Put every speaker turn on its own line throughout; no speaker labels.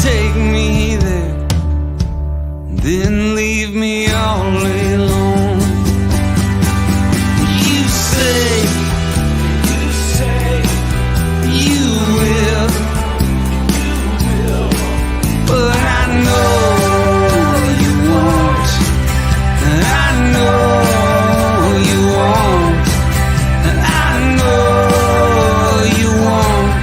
take me there, then leave me all alone. You say you will, but I know you won't. I know you won't. I know you won't.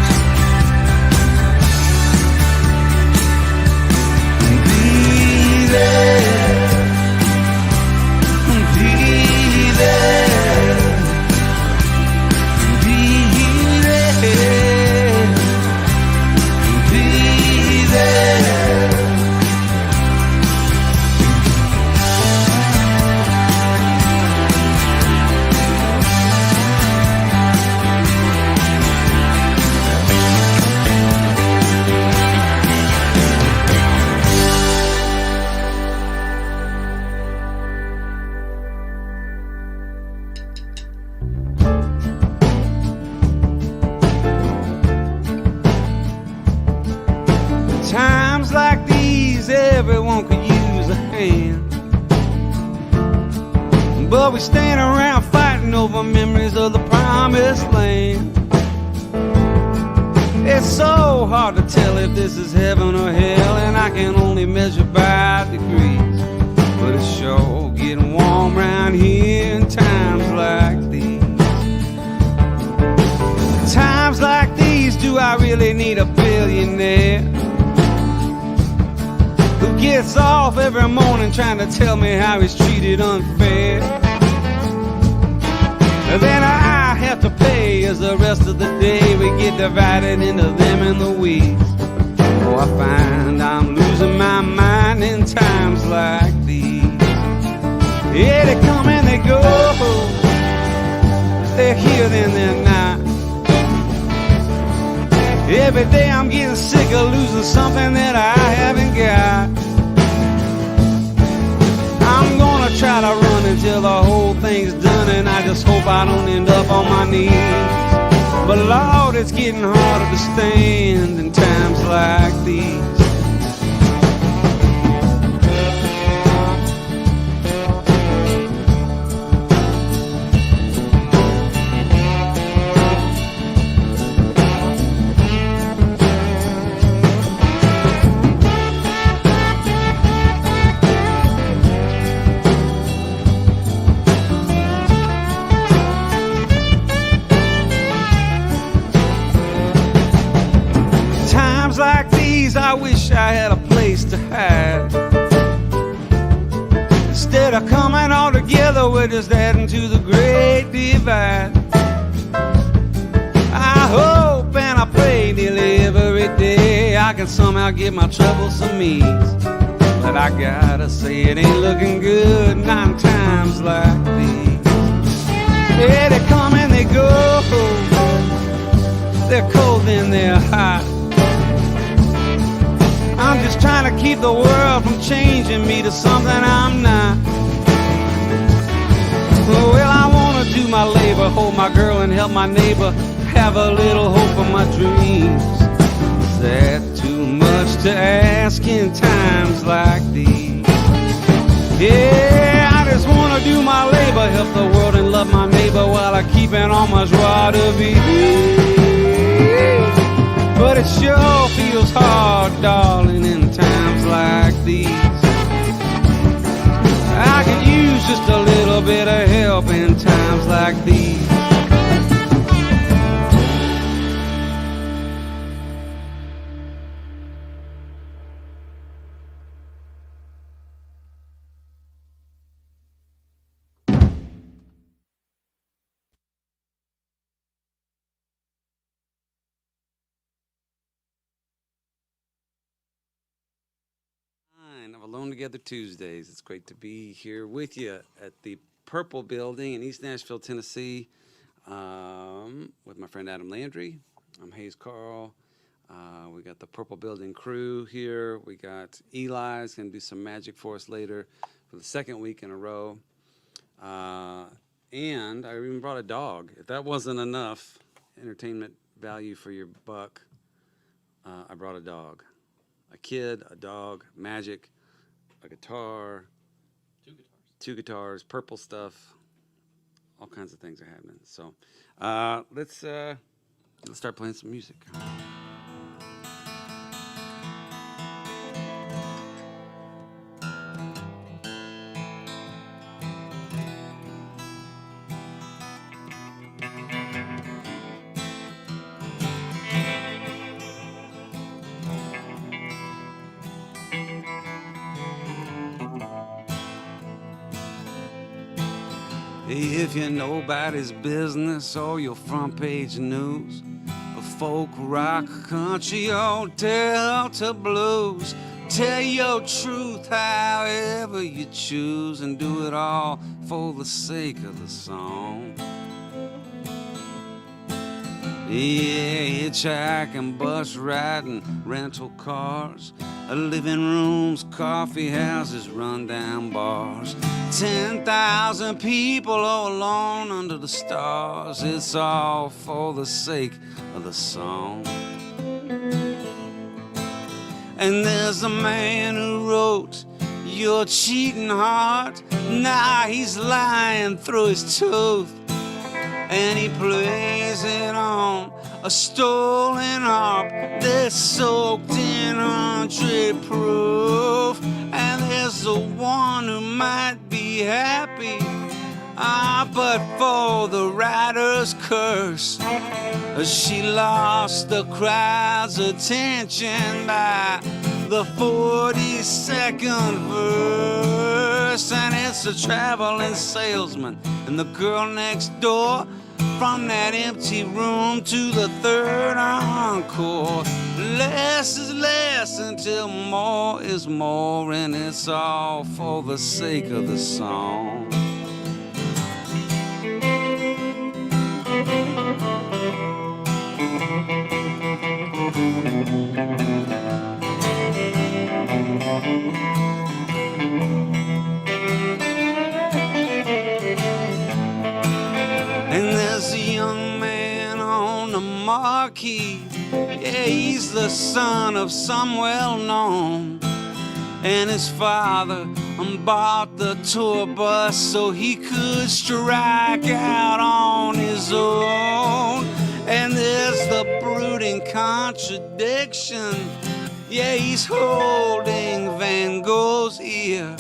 Be there, be there, be there, be there. Times like these, everyone could use a hand, but we stand around fighting over memories of the promised land. It's so hard to tell if this is heaven or hell, and I can only measure by degrees, but it's sure getting warm around here in times like these. Times like these, do I really need a billionaire who gets off every morning trying to tell me how he's treated unfair? Then I have to pay as the rest of the day we get divided into them and the we's. Oh, I find I'm losing my mind in times like these. Yeah, they come and they go, they're here then they're not. Every day I'm getting sick of losing something that I haven't got. I'm gonna try to run until the whole thing's done, and I just hope I don't end up on my knees. But Lord, it's getting harder to stand in times like these. Like these, I wish I had a place to hide. Instead of coming all together, we're just adding to the great divide. I hope and I pray nearly every day I can somehow get my troubles some ease. But I gotta say it ain't looking good, not in times like these. Yeah, they come and they go, they're cold then they're hot. I'm just trying to keep the world from changing me to something I'm not. Well, I want to do my labor, hold my girl and help my neighbor, have a little hope for my dreams. Is that too much to ask in times like these? Yeah, I just want to do my labor, help the world and love my neighbor while I keep it on my joie de vivre. But it sure feels hard, darling, in times like these. I could use just a little bit of help in times like these. Of Alone Together Tuesdays. It's great to be here with you at the Purple Building in East Nashville, Tennessee, with my friend Adam Landry. I'm Hayes Carll. We got the Purple Building crew here. We got Eli's going to do some magic for us later for the second week in a row. And I even brought a dog. If that wasn't enough entertainment value for your buck, I brought a dog. a kid, a dog, magic, a guitar, two guitars, purple stuff, all kinds of things are happening. So let's start playing some music. If you're nobody's business or your front page news, a folk, rock, country, or Delta blues, tell your truth however you choose and do it all for the sake of the song. Yeah, hitchhiking, bus riding, rental cars, living rooms, coffee houses, rundown bars, 10,000 people all alone under the stars. It's all for the sake of the song. And there's a man who wrote your cheating heart. Now he's lying through his tooth, and he plays it on a stolen harp that's soaked in 100 proof. And there's the one who might be happy, but for the writer's curse, she lost the crowd's attention by the 42nd verse. And it's a traveling salesman and the girl next door, from that empty room to the third encore. Less is less until more is more, and it's all for the sake of the song. And there's a young man on the marquee. Yeah, he's the son of some well-known, and his father bought the tour bus so he could strike out on his own. And there's the brooding contradiction. Yeah, he's holding Van Gogh's ear,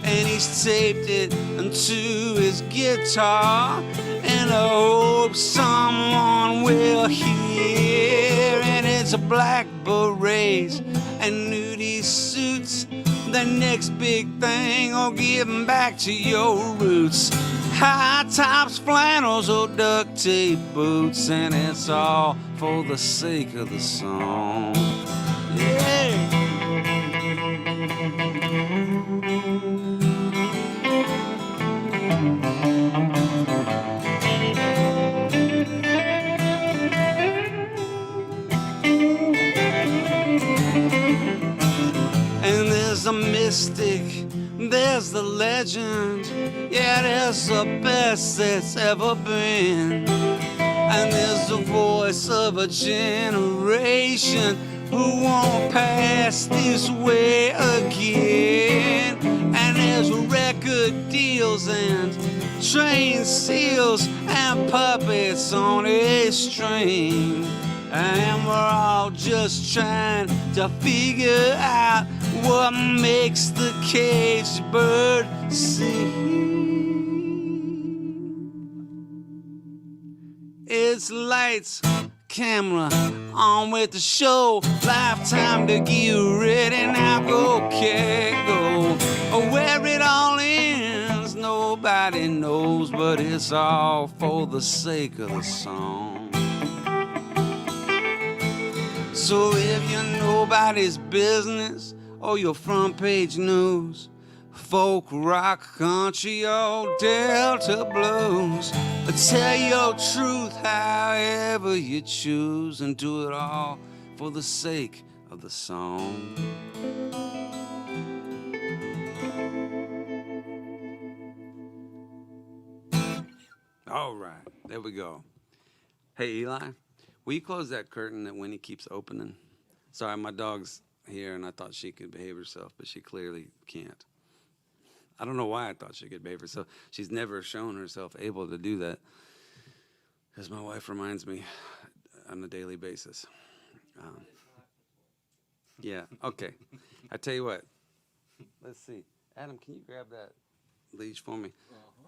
and he's taped it into his guitar, and I hope someone will hear. And it's a black berets and nudie suits, the next big thing, or giving back to your roots. High tops, flannels, or duct tape boots, and it's all for the sake of the song. Yeah. And there's a mystic, there's the legend, yeah, there's the best that's ever been. And there's the voice of a generation who won't pass this way again. And there's record deals and train seals and puppets on a string. And we're all just trying to figure out what makes the caged bird sing. It's lights, camera, on with the show. Lifetime to get ready, now go, okay, go. Where it all ends, nobody knows, but it's all for the sake of the song. So if you're nobody's business or your front page news, folk, rock, country, or Delta blues, tell your truth however you choose and do it all for the sake of the song. All right, there we go. Hey, Eli, will you close that curtain that Winnie keeps opening? Sorry, my dog's here, and I thought she could behave herself, but she clearly can't. I don't know why I thought she could behave herself. She's never shown herself able to do that, as my wife reminds me on a daily basis. Yeah, okay. I tell you what. Let's see. Adam, can you grab that leash for me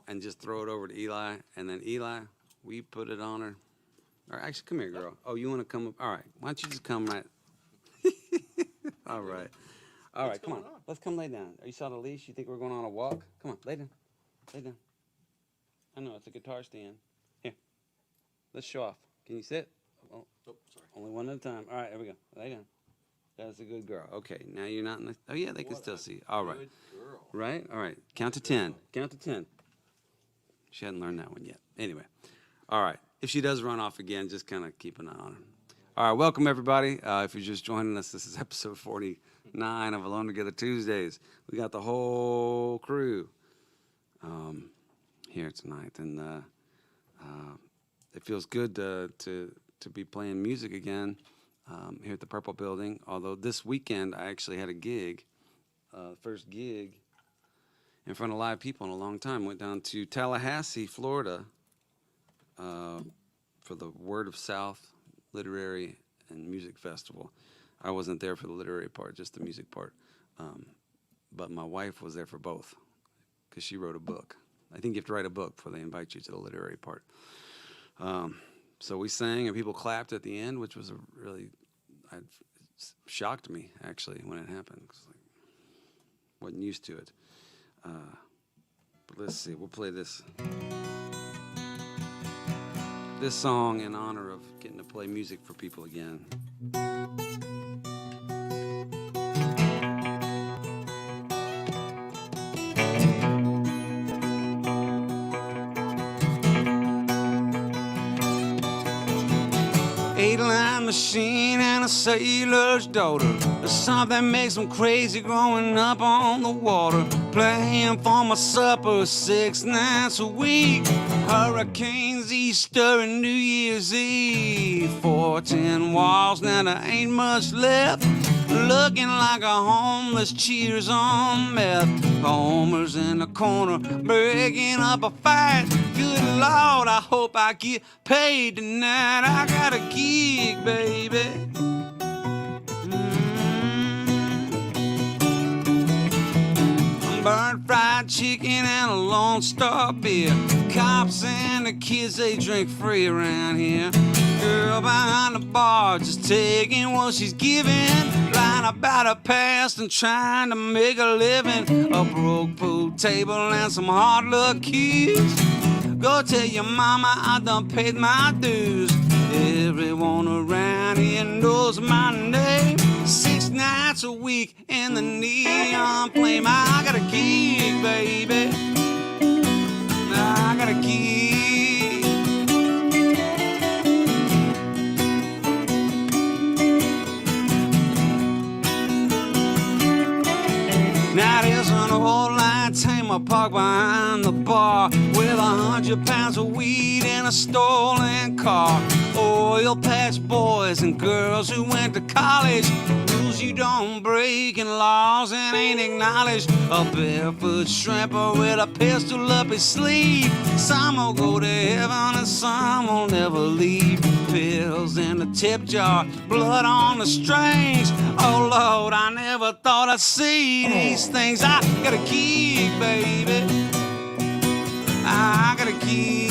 and just throw it over to Eli? And then Eli, we put it on her. Or actually, come here, girl. Oh, you want to come up? All right. Why don't you just come right? All right. All right, come on. Let's come lay down. You saw the leash? You think we're going on a walk? Come on, lay down. Lay down. I know, it's a guitar stand. Here. Let's show off. Can you sit? Oh, sorry. Only one at a time. All right, here we go. Lay down. That's a good girl. Okay, now you're not in the... Oh, yeah, they can still see. All right. Good girl. Right? All right. Count to 10. Count to 10. She hadn't learned that one yet. Anyway. All right. If she does run off again, just kind of keep an eye on her. All right, welcome, everybody. If you're just joining us, this is episode 49 of Alone Together Tuesdays. We got the whole crew here tonight, and it feels good to be playing music again here at the Purple Building. Although this weekend I actually had a gig, first gig in front of live people in a long time. Went down to Tallahassee, Florida, for the Word of South Literary and Music Festival. I wasn't there for the literary part, just the music part. But my wife was there for both because she wrote a book. I think you have to write a book before they invite you to the literary part. So we sang and people clapped at the end, which was it shocked me actually when it happened. Wasn't used to it. But let's see, we'll play this song in honor of getting to play music for people again. Eight-line machine and a sailor's daughter. There's something makes them crazy growing up on the water. Playing for my supper 6 nights a week. Hurricanes, Easter, and New Year's Eve. 410 walls, now there ain't much left. Looking like a homeless cheers on meth. Homer's in the corner, breaking up a fight. Good Lord, I hope I get paid tonight. I got a gig, baby. Burnt fried chicken and a Lone Star beer. Cops and the kids, they drink free around here. Girl behind the bar just taking what she's giving. Lying about her past and trying to make a living. A broke pool table and some hard luck kids. Go tell your mama I done paid my dues. Everyone around here knows my name. 6 nights a week in the neon flame. I got a gig, baby. I got a gig. Now there's an old light tamer parked behind the bar with 100 pounds of weed in a stolen car. Oil patch boys and girls who went to college. Rules you don't break and laws that ain't acknowledged. A barefoot shrimper with a pistol up his sleeve. Some will go to heaven and some will never leave. Pills in the tip jar, blood on the strings. Oh Lord, I never thought I'd see these things. I got a gig, baby. I got a gig.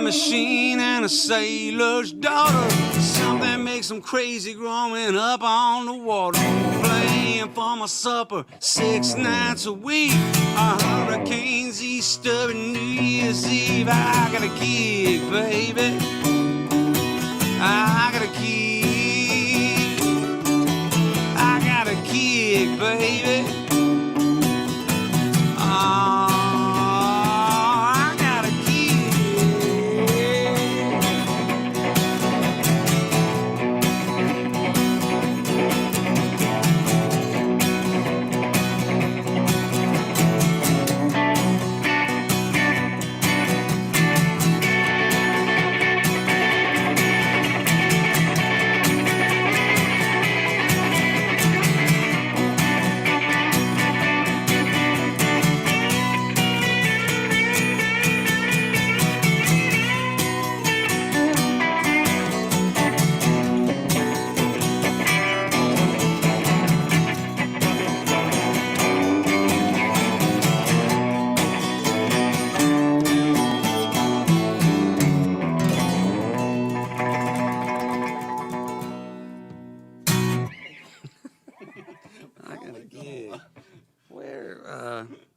Machine and a sailor's daughter. Something makes them crazy growing up on the water. Playing for my supper 6 nights a week. Hurricanes, Easter, and New Year's Eve. I got a gig, baby. I got a gig. I got a gig, baby.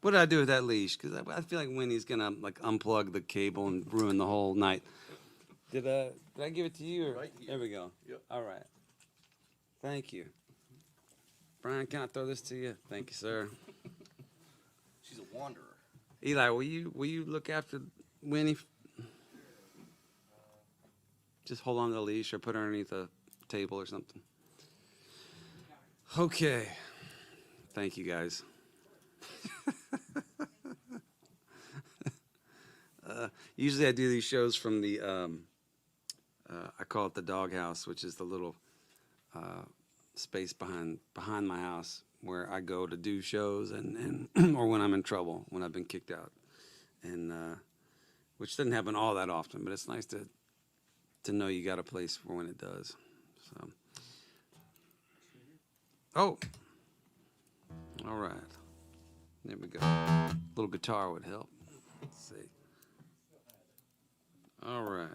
What did I do with that leash? Because I feel like Winnie's gonna like unplug the cable and ruin the whole night. Did I give it to you? Or?
Right here.
There we go.
Yep.
All right. Thank you. Brian, can I throw this to you? Thank you, sir.
She's a wanderer.
Eli, will you look after Winnie? Just hold on to the leash or put her underneath a table or something. Okay. Thank you, guys. Usually I do these shows from the, I call it the doghouse, which is the little space behind my house where I go to do shows and or when I'm in trouble, when I've been kicked out, and which doesn't happen all that often, but it's nice to know you got a place for when it does. So, oh, all right, there we go. A little guitar would help. Let's see. All right.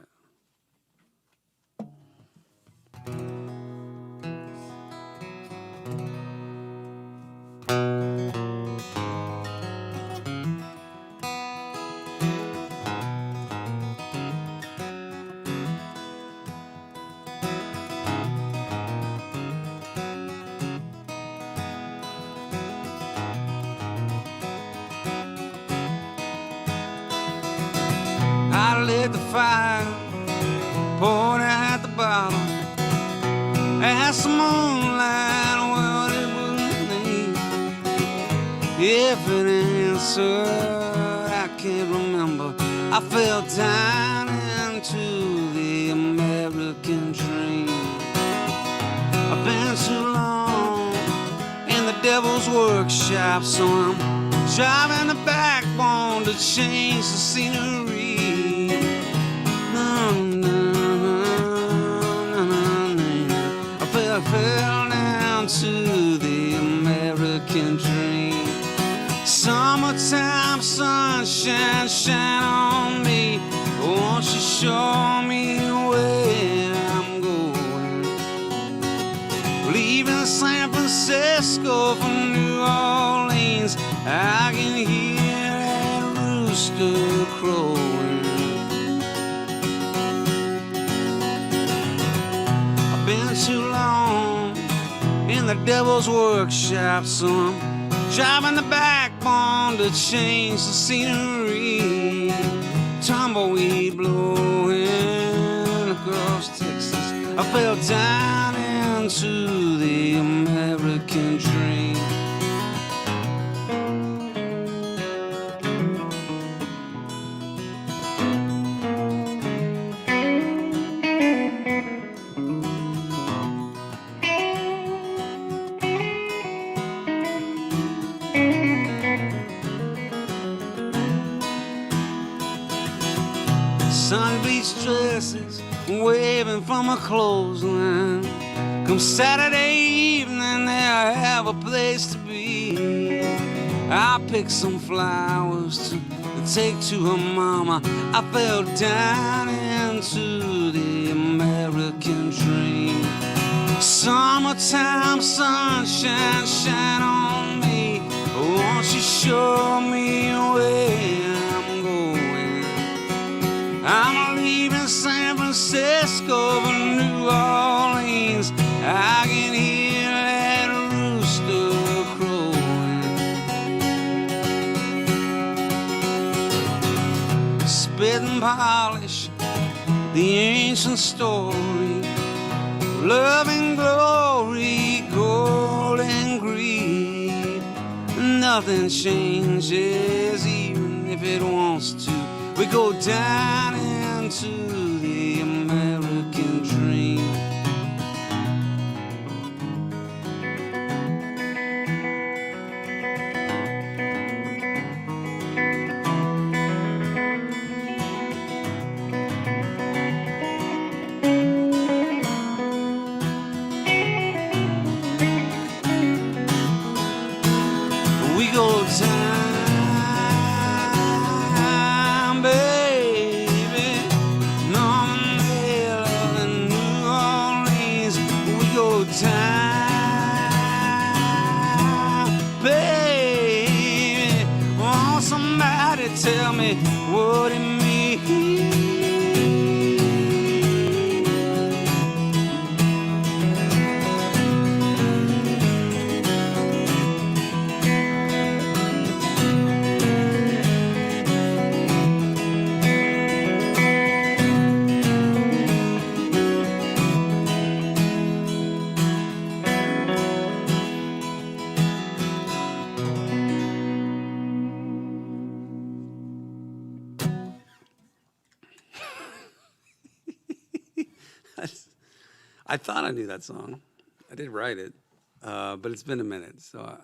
I lit the fire, poured at the bottom, asked the moonlight what it would need. If it answered, I can't remember. I fell down into the American dream. I've been too long in the devil's workshop, so I'm driving the backbone to change the scenery. I fell down to the American dream. Summertime sunshine shine on me. Won't you show me where I'm going? Leaving San Francisco for New Orleans, I can hear that rooster crowing. I've been too long in the devil's workshop, so I'm driving the backbone to change the scenery. Tumbleweed blowing across Texas, I fell down into the American dream. Sun-bleached dresses waving from a clothesline. Come Saturday evening, they'll have a place to be. I picked some flowers to take to her mama. I fell down into the American dream. Summertime sunshine shine on me. Won't you show me where I'm going? I'm leaving San Francisco for New Orleans. I can hear that rooster crowing. Spit and polish the ancient story. Love and glory, gold and greed. Nothing changes even if it wants to. We go down into the American dream. We go down, baby, Norman Mailer and New Orleans. We go down, baby, me what it means. I thought I knew that song. I did write it, but it's been a minute. So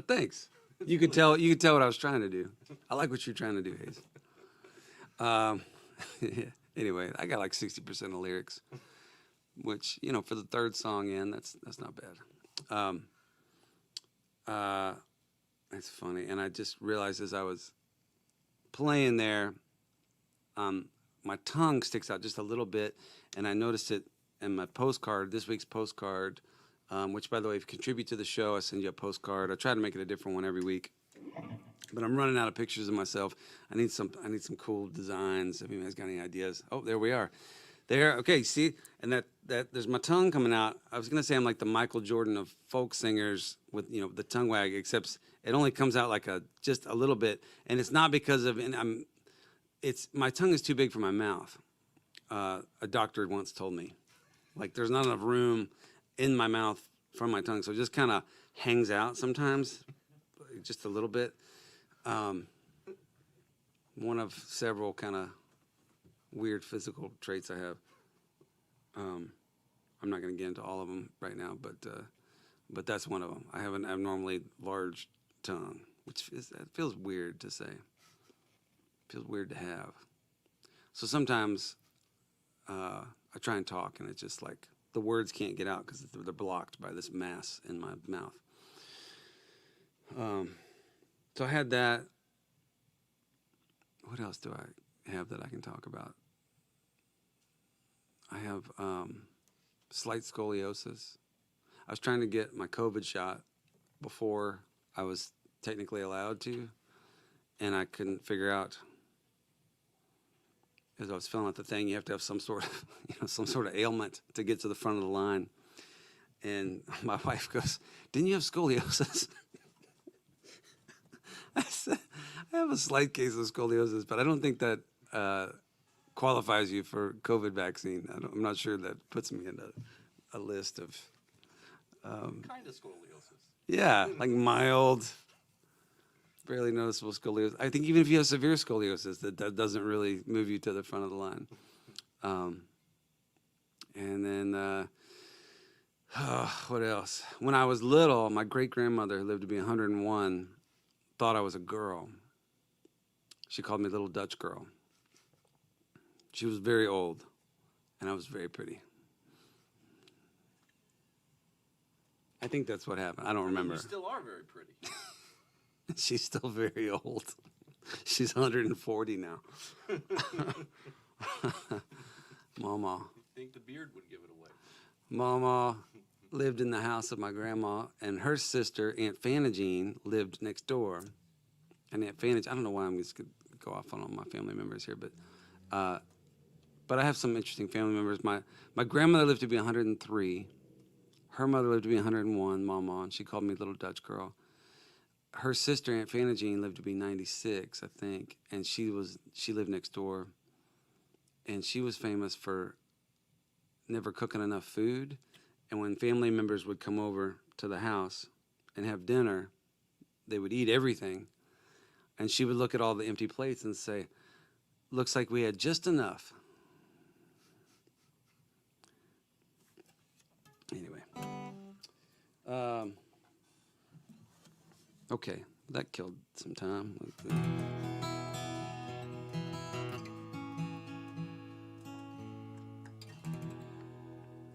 thanks. You could tell what I was trying to do. I like what you're trying to do, Hayes. Anyway, I got like 60% of lyrics, which for the third song in, that's not bad. It's funny, and I just realized as I was playing there, my tongue sticks out just a little bit, and I noticed it in my postcard, this week's postcard, which, by the way, if you contribute to the show, I send you a postcard. I try to make it a different one every week, but I'm running out of pictures of myself. I need some cool designs. If anybody's got any ideas. Oh, there we are. There. Okay, see, and that there's my tongue coming out. I was gonna say I'm like the Michael Jordan of folk singers with the tongue wag, except it only comes out like just a little bit, and it's not because of my tongue is too big for my mouth. A doctor once told me. Like, there's not enough room in my mouth from my tongue, so it just kind of hangs out sometimes, just a little bit. One of several kind of weird physical traits I have. I'm not going to get into all of them right now, but that's one of them. I have an abnormally large tongue, which it feels weird to say. It feels weird to have. So sometimes I try and talk, and it's just like the words can't get out because they're blocked by this mass in my mouth. So I had that. What else do I have that I can talk about? I have slight scoliosis. I was trying to get my COVID shot before I was technically allowed to, and I couldn't figure out. As I was filling out the thing, you have to have some sort of ailment to get to the front of the line. And my wife goes, "Didn't you have scoliosis?" I said, "I have a slight case of scoliosis, but I don't think that qualifies you for COVID vaccine. I'm not sure that puts me in a list of
kind of scoliosis.
Yeah, like mild, barely noticeable scoliosis. I think even if you have severe scoliosis, that doesn't really move you to the front of the line. And then, what else? When I was little, my great-grandmother, who lived to be 101, thought I was a girl. She called me Little Dutch Girl. She was very old, and I was very pretty. I think that's what happened. I don't remember.
You still are very pretty.
She's still very old. She's 140 now. Mama.
I think the beard would give it away.
Mama lived in the house of my grandma, and her sister, Aunt Fanagine, lived next door. And Aunt Fanagine, I don't know why I'm just going to go off on all my family members here, but I have some interesting family members. My grandmother lived to be 103. Her mother lived to be 101, Mama, and she called me Little Dutch Girl. Her sister, Aunt Fanagine, lived to be 96, I think, and she lived next door, and she was famous for never cooking enough food. And when family members would come over to the house and have dinner, they would eat everything, and she would look at all the empty plates and say, "Looks like we had just enough." Anyway. Okay, that killed some time.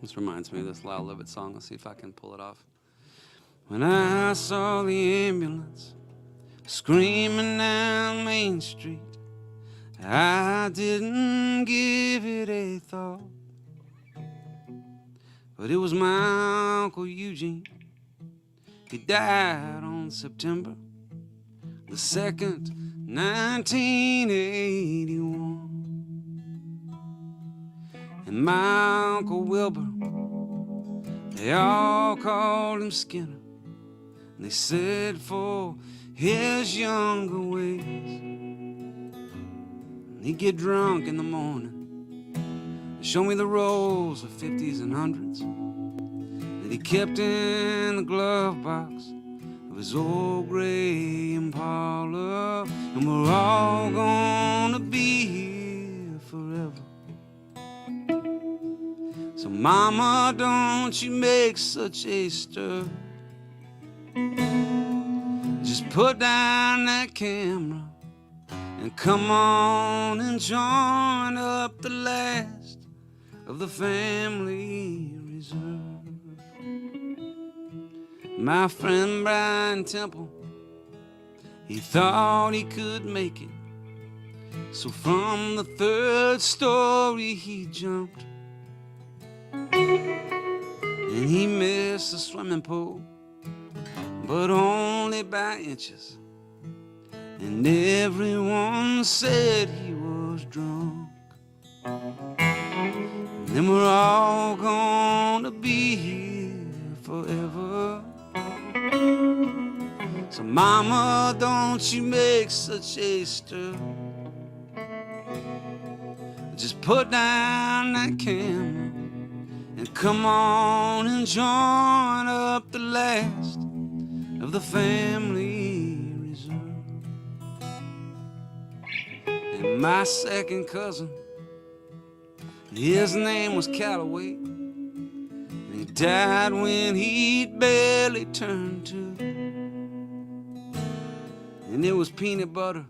This reminds me of this Lyle Lovett song. Let's see if I can pull it off. When I saw the ambulance screaming down Main Street, I didn't give it a thought. But it was my Uncle Eugene. He died on September the 2nd, 1981. And my Uncle Wilbur, they all called him Skinner. And they said for his younger ways, and he'd get drunk in the morning and show me the rolls of 50s and 100s that he kept in the glove box of his old gray Impala. And we're all gonna be here forever. So mama, don't you make such a stir. Just put down that camera and come on and join up the last of the family reserve. My friend Brian Temple, he thought he could make it, so from the third story he jumped, and he missed the swimming pool, but only by inches. And everyone said he was drunk. And then we're all gonna be here forever. So mama, don't you make such a stir. Just put down that camera and come on and join up the last of the family reserve. And my second cousin, his name was Calloway, and he died when he'd barely turned 2. And it was peanut butter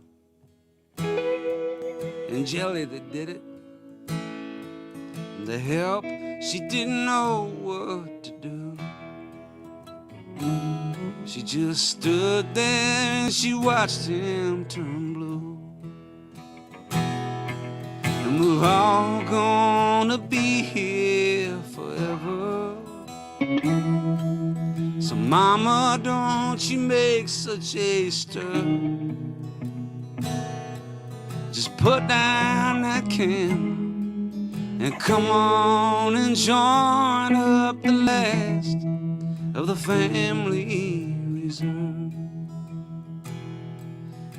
and jelly that did it. And the help, she didn't know what to do. She just stood there and she watched him turn blue. And we're all gonna be here forever. So mama, don't you make such a stir. Just put down that camera and come on and join up the last of the family reserve.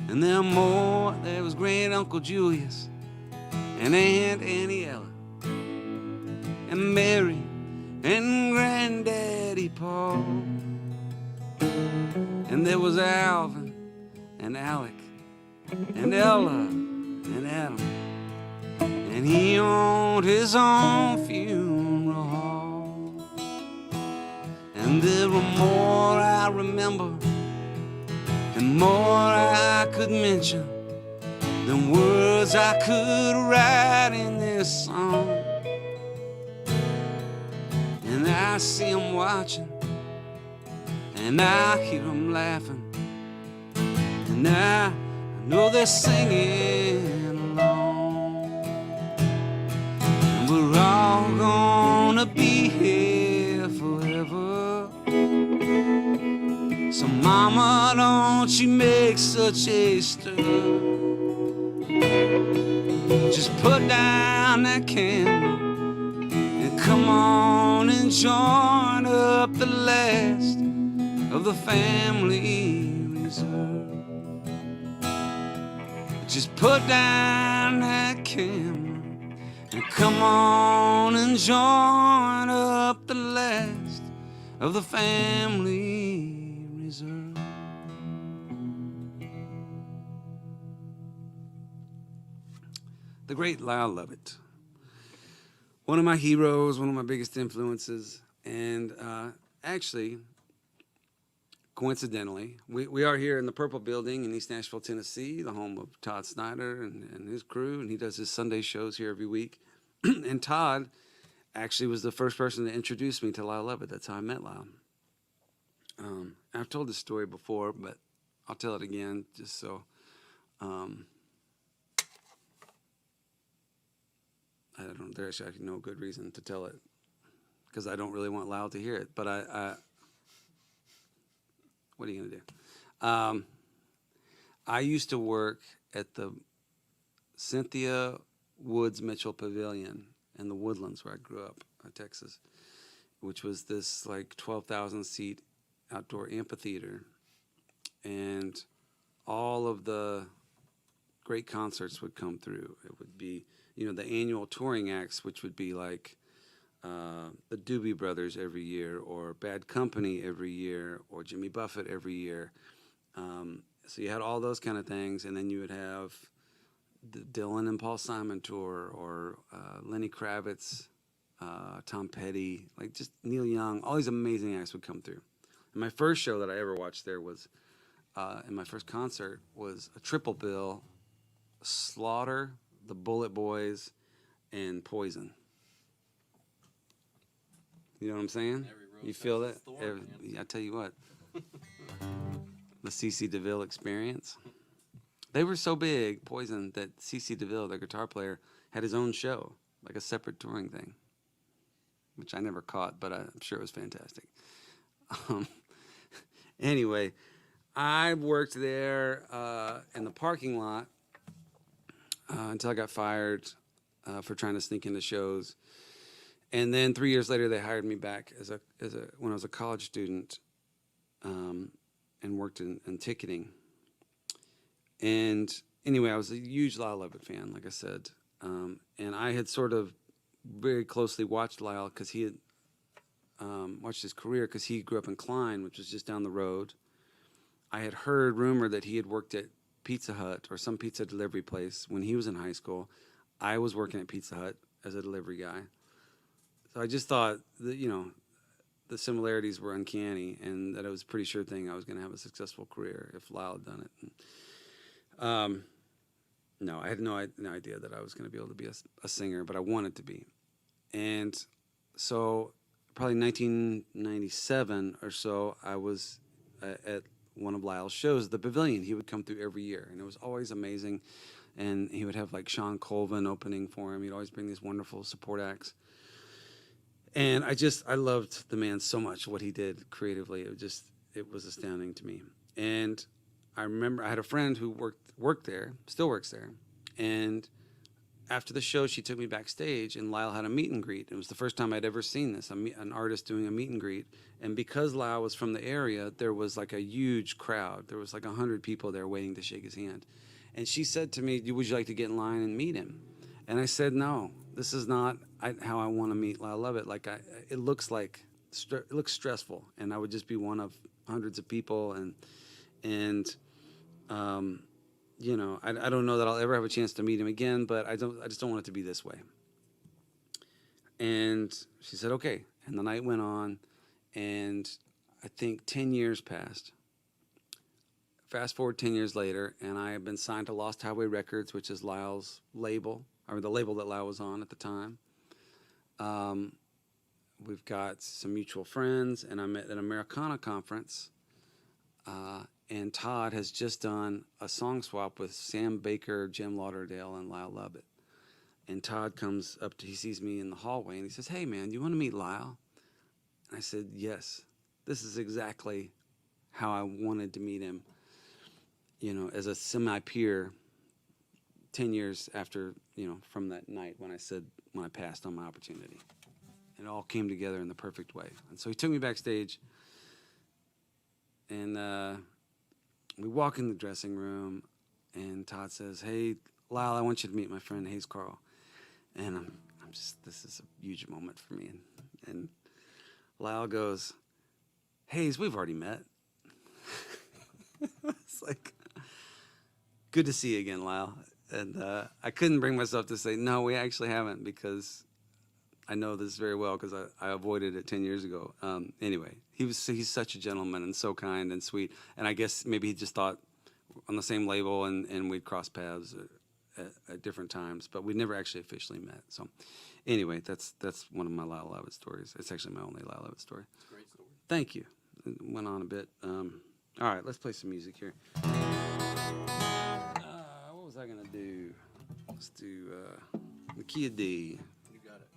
And there are more. There was great Uncle Julius and Aunt Aniella and Mary and Granddaddy Paul. And there was Alvin and Alec and Ella and Adam. And he owned his own funeral hall. And there were more I remember and more I could mention than words I could write in this song. And I see them watching, and I hear them laughing, and I know they're singing along. And we're all gonna be here forever. So mama, don't you make such a stir. Just put down that camera and come on and join up the last of the family reserve. Just put down that camera and come on and join up the last of the family reserve. The great Lyle Lovett, one of my heroes, one of my biggest influences, and actually, coincidentally, we are here in the Purple Building in East Nashville, Tennessee, the home of Todd Snyder and his crew, and he does his Sunday shows here every week. And Todd actually was the first person to introduce me to Lyle Lovett. That's how I met Lyle. I've told this story before, but I'll tell it again just so... I don't. There's actually no good reason to tell it because I don't really want Lyle to hear it. But I what are you gonna do? I used to work at the Cynthia Woods Mitchell Pavilion in the Woodlands where I grew up in Texas, which was this like 12,000 seat outdoor amphitheater. And all of the great concerts would come through. It would be, the annual touring acts, which would be like the Doobie Brothers every year, or Bad Company every year, or Jimmy Buffett every year. So you had all those kind of things, and then you would have the Dylan and Paul Simon tour, or Lenny Kravitz, Tom Petty, like just Neil Young. All these amazing acts would come through. And my first show that I ever watched there was, and my first concert was a triple bill: Slaughter, the Bullet Boys, and Poison. You know what I'm saying? You feel that? I tell you what. The C.C. DeVille Experience. They were so big, Poison, that C.C. DeVille, the guitar player, had his own show, like a separate touring thing, which I never caught, but I'm sure it was fantastic. Anyway, I worked there in the parking lot until I got fired for trying to sneak into shows. And then 3 years later, they hired me back when I was a college student, and worked in ticketing. And anyway, I was a huge Lyle Lovett fan, like I said. And I had sort of very closely watched Lyle because he had watched his career, because he grew up in Klein, which was just down the road. I had heard rumor that he had worked at Pizza Hut or some pizza delivery place when he was in high school. I was working at Pizza Hut as a delivery guy. So I just thought that, the similarities were uncanny, and that it was a pretty sure thing I was going to have a successful career if Lyle had done it. No, I had no idea that I was going to be able to be a singer, but I wanted to be. And so probably 1997 or so, I was at one of Lyle's shows, the Pavilion. He would come through every year, and it was always amazing. And he would have like Sean Colvin opening for him. He'd always bring these wonderful support acts. And I loved the man so much, what he did creatively. It was astounding to me. And I remember I had a friend who worked there, still works there. And after the show, she took me backstage, and Lyle had a meet and greet. It was the first time I'd ever seen this, an artist doing a meet and greet. And because Lyle was from the area, there was like a huge crowd. There was like 100 people there waiting to shake his hand. And she said to me, would you like to get in line and meet him? And I said, no, this is not how I want to meet Lyle Lovett. Like, it looks stressful, and I would just be one of hundreds of people. And I don't know that I'll ever have a chance to meet him again, but I just don't want it to be this way. And she said, okay. And the night went on, and I think 10 years passed. Fast forward 10 years later, and I have been signed to Lost Highway Records, which is Lyle's label, or the label that Lyle was on at the time. We've got some mutual friends, and I'm at an Americana conference, and Todd has just done a song swap with Sam Baker, Jim Lauderdale, and Lyle Lovett. And Todd comes up he sees me in the hallway, and he says, hey, man, you want to meet Lyle? And I said, yes. This is exactly how I wanted to meet him, as a semi-peer 10 years after, from that night when I passed on my opportunity. It all came together in the perfect way. And so he took me backstage, and we walk in the dressing room, and Todd says, hey, Lyle, I want you to meet my friend Hayes Carll. And I'm just, this is a huge moment for me. And Lyle goes, Hayes, we've already met. It's like, good to see you again, Lyle. And I couldn't bring myself to say, no, we actually haven't, because I know this very well because I avoided it 10 years ago. Anyway, he's such a gentleman and so kind and sweet. And I guess maybe he just thought on the same label, and we'd cross paths at different times, but we never actually officially met. So anyway, that's one of my Lyle Lovett stories. It's actually my only Lyle Lovett story.
It's a great story.
Thank you. It went on a bit. All right, let's play some music here. What was I going to do? Let's do the key of D.
You got it.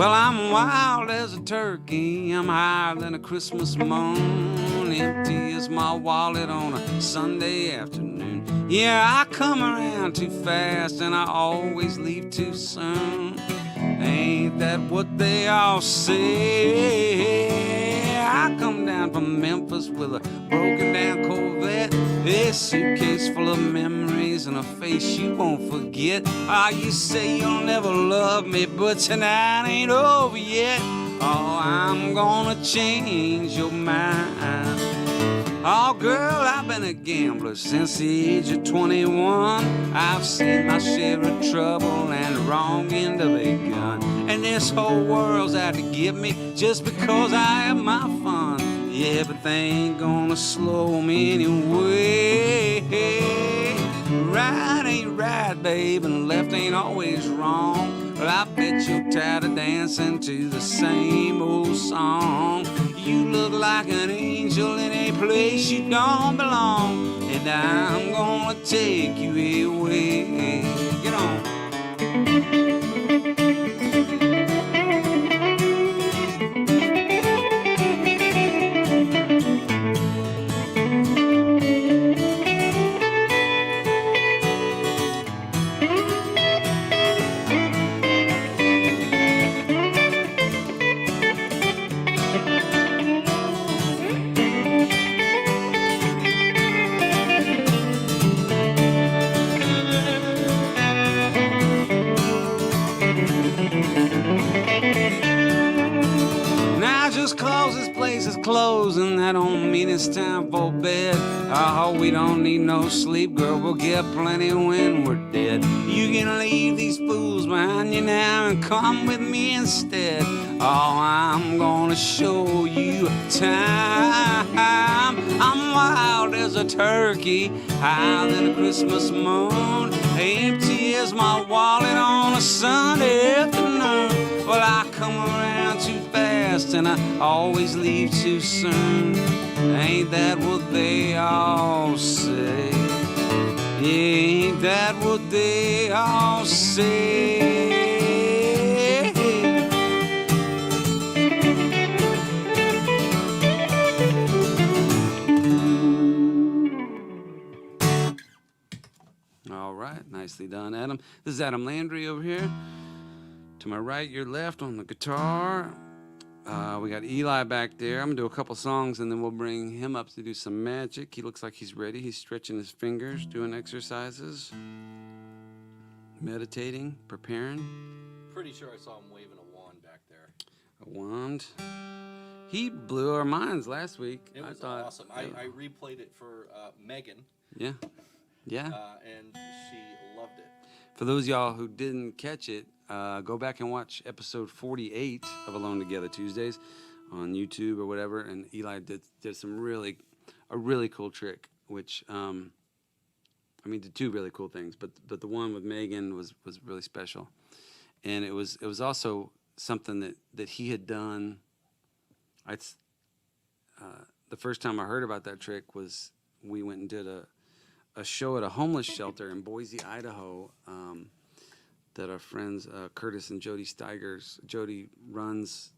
Well, I'm wild as a turkey, I'm higher than a Christmas moon, empty as my wallet on a Sunday afternoon. Yeah, I come around too fast and I always leave too soon. Ain't that what they all say? I come down from Memphis with a broken down Corvette, a suitcase full of memories and a face you won't forget. Ah, you say you'll never love me, but tonight ain't over yet. Oh, I'm gonna change your mind. Oh, girl, I've been a gambler since the age of 21. I've seen my share of trouble and the wrong end of a gun. And this whole world's out to get me just because I have my fun. Yeah, but they ain't gonna slow me anyway. Right ain't right, babe, and left ain't always wrong. But I bet you're tired of dancing to the same old song. You look like an angel in a place you don't belong, and I'm gonna take you away. Get on. Closing, that don't mean it's time for bed. Oh, we don't need no sleep, girl, we'll get plenty when we're dead. You can leave these fools behind you now and come with me instead. Oh, I'm gonna show you time. I'm wild as a turkey, higher than a Christmas moon, empty as my wallet on a Sunday afternoon. Well, I come around too fast and I always leave too soon. Ain't that what they all say? Ain't that what they all say? All right, nicely done, Adam. This is Adam Landry over here. To my right, your left on the guitar. We got Eli back there. I'm going to do a couple songs, and then we'll bring him up to do some magic. He looks like he's ready. He's stretching his fingers, doing exercises, meditating, preparing.
Pretty sure I saw him waving a wand back there.
A wand. He blew our minds last week.
It was awesome. I replayed it for Megan.
Yeah. Yeah.
And she loved it.
For those of y'all who didn't catch it, go back and watch episode 48 of Alone Together Tuesdays on YouTube or whatever. And Eli did some really cool trick, which did two really cool things. But the one with Megan was really special, and it was also something that he had done. The first time I heard about that trick was we went and did a show at a homeless shelter in Boise, Idaho. That our friends Curtis and Jody Steigers. Jody runs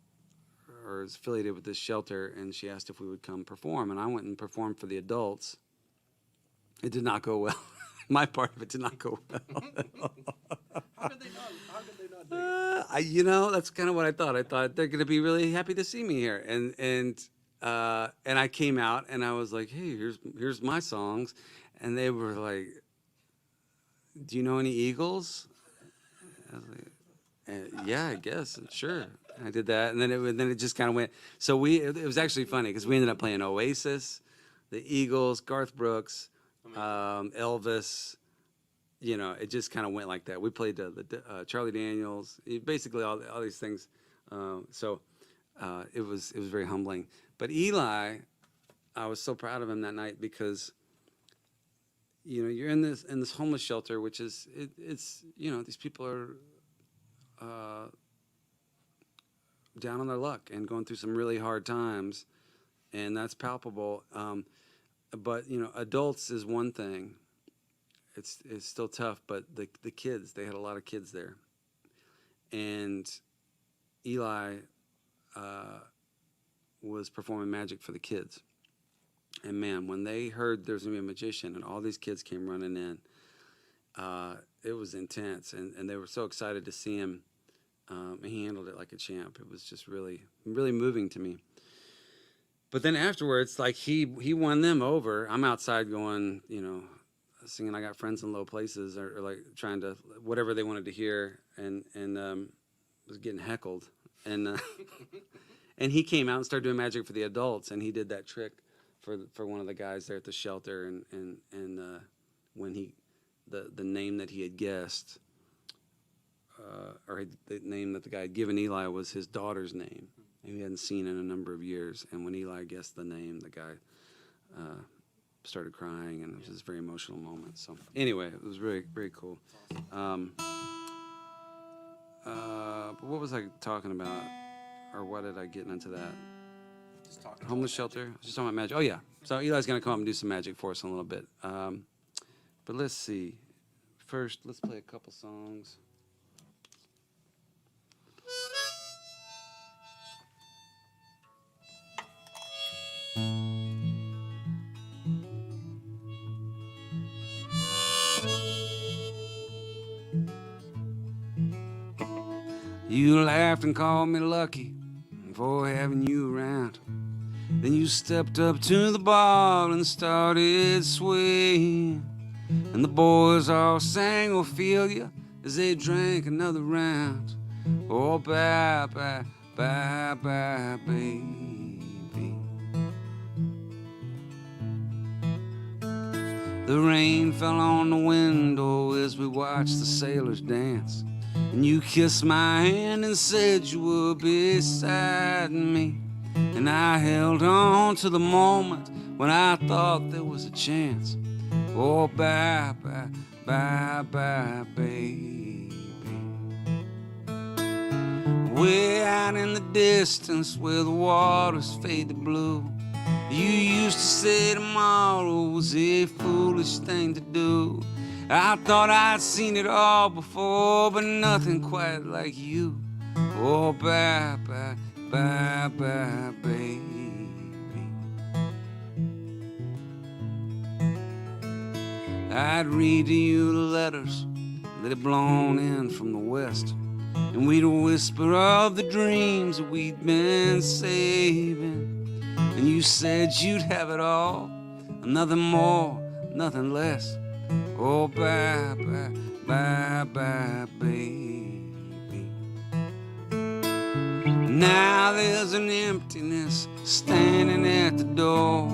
or is affiliated with this shelter, and she asked if we would come perform, and I went and performed for the adults. It did not go well. My part of it did not go well.
How did they not do it?
That's kind of what I thought. I thought they're going to be really happy to see me here, and I came out and I was like, hey, here's my songs, and they were like, do you know any Eagles? I was like, yeah, I guess, sure. I did that, and then it just kind of went. So it was actually funny because we ended up playing Oasis, the Eagles, Garth Brooks, Elvis. It just kind of went like that. We played the Charlie Daniels, basically all these things. So it was very humbling. But Eli, I was so proud of him that night because you're in this homeless shelter, which is it's these people are down on their luck and going through some really hard times, and that's palpable. But adults is one thing. It's still tough, but the kids, they had a lot of kids there, and Eli was performing magic for the kids. And man, when they heard there's going to be a magician and all these kids came running in, it was intense. And they were so excited to see him. And he handled it like a champ. It was just really, really moving to me. But then afterwards, like he won them over. I'm outside going, singing I Got Friends in Low Places or like trying to, whatever they wanted to hear. And was getting heckled. And and he came out and started doing magic for the adults. And he did that trick for one of the guys there at the shelter. And when the name that he had guessed, or the name that the guy had given Eli was his daughter's name. And he hadn't seen in a number of years. And when Eli guessed the name, the guy started crying, and it was a very emotional moment. So anyway, it was very, very cool. But what was I talking about? Or why did I get into that?
Just talking
Homeless shelter? I was just talking about magic. Oh, yeah. So Eli's going to come up and do some magic for us in a little bit. But let's see. First, let's play a couple songs. You laughed and called me lucky for having you around. Then you stepped up to the bar and started swaying. And the boys all sang Ophelia as they drank another round. Oh, bye, bye, bye, bye, baby. The rain fell on the window as we watched the sailors dance. And you kissed my hand and said you were beside me. And I held on to the moment when I thought there was a chance. Oh, bye, bye, bye, bye, baby. Way out in the distance where the waters fade to blue, you used to say tomorrow was a foolish thing to do. I thought I'd seen it all before, but nothing quite like you. Oh, bye, bye, bye, bye, baby. I'd read to you the letters that had blown in from the west, and we'd whisper of the dreams that we'd been saving. And you said you'd have it all, nothing more, nothing less. Oh, bye, bye, bye, bye, baby. Now there's an emptiness standing at the door,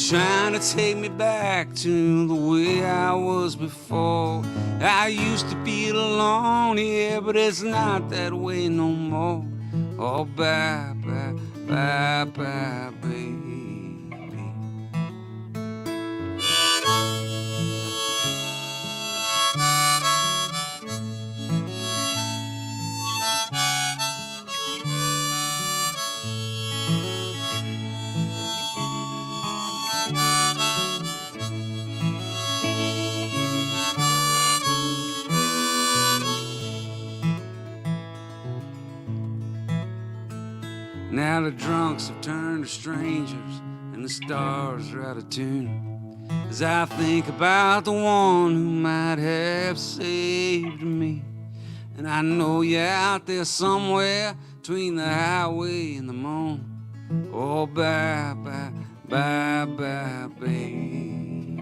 trying to take me back to the way I was before. I used to feel alone here, but it's not that way no more. Oh, bye, bye, bye, bye, baby. Now the drunks have turned to strangers, and the stars are out of tune, as I think about the one who might have saved me. And I know you're out there somewhere between the highway and the moon. Oh, bye, bye, bye, bye, baby.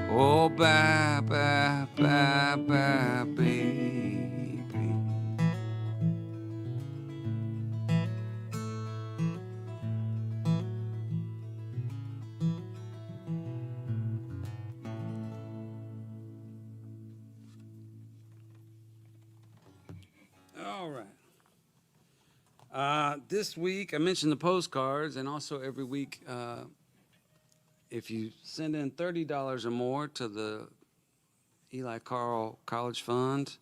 Oh, bye, bye, bye, bye, baby. All right. This week, I mentioned the postcards, and also every week, if you send in $30 or more to the Eli Carll College Fund,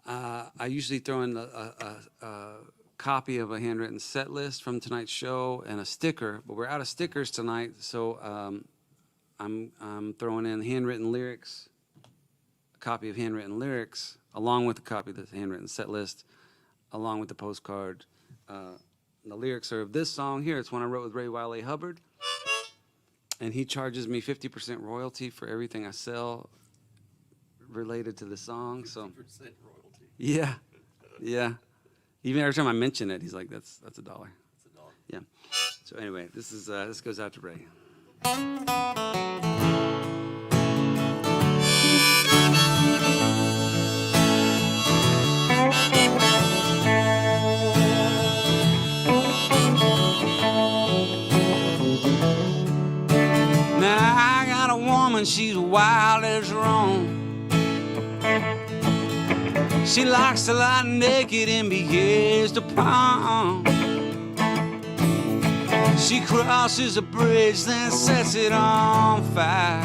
I usually throw in a copy of a handwritten set list from tonight's show and a sticker, but we're out of stickers tonight, so I'm throwing in handwritten lyrics, copy of handwritten lyrics, along with a copy of the handwritten set list, along with the postcard. The lyrics are of this song here. It's one I wrote with Ray Wiley Hubbard. And he charges me 50% royalty for everything I sell related to the song. So
50% royalty.
yeah, yeah. Even every time I mention it, he's like, "That's $1."
That's $1.
Yeah. So anyway, this goes out to Ray. Now I got a woman, she's wild as her own. She likes to lie naked and be gazed upon. She crosses a bridge, then sets it on fire.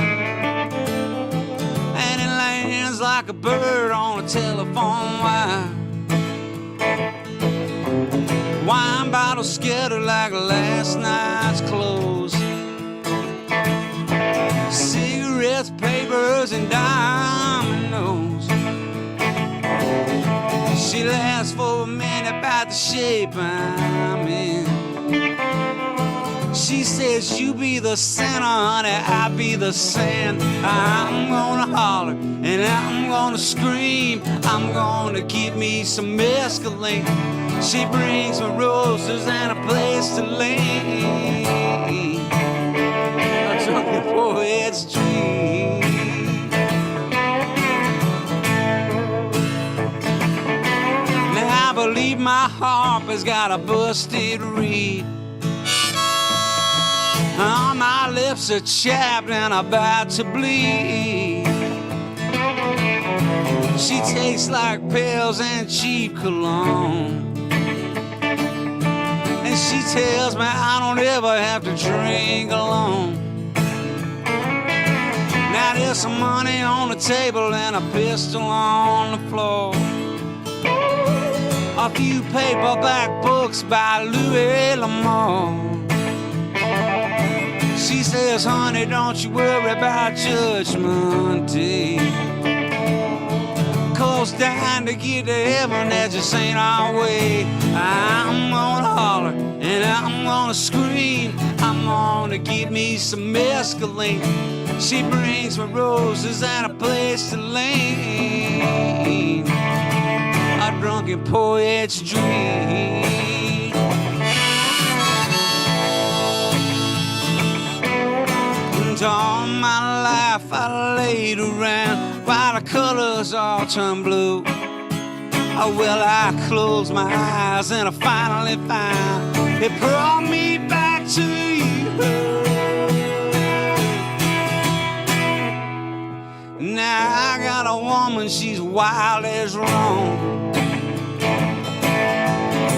And it lands like a bird on a telephone wire. Wine bottles scattered like last night's clothes. Cigarettes, papers, and dominoes. She laughs for a minute about the shape I'm in. She says, "You be the center, honey, I be the sand." I'm gonna holler and I'm gonna scream. I'm gonna get me some mescaline. She brings me roses and a place to lay. A drunken poet's dream. Now I believe my harp has got a busted reed. My lips are chapped and about to bleed. She tastes like pills and cheap cologne. And she tells me I don't ever have to drink alone. Now there's some money on the table and a pistol on the floor. A few paperback books by Louis L'Amour. She says, "Honey, don't you worry about Judgment Day. 'Cause dying to get to heaven, that just ain't our way." I'm gonna holler and I'm gonna scream. I'm gonna get me some mescaline. She brings me roses and a place to lay. A drunken poet's dream. All my life I laid around while the colors all turn blue. Oh, well, I closed my eyes and I finally found it brought me back to you. Now I got a woman, she's wild as her own.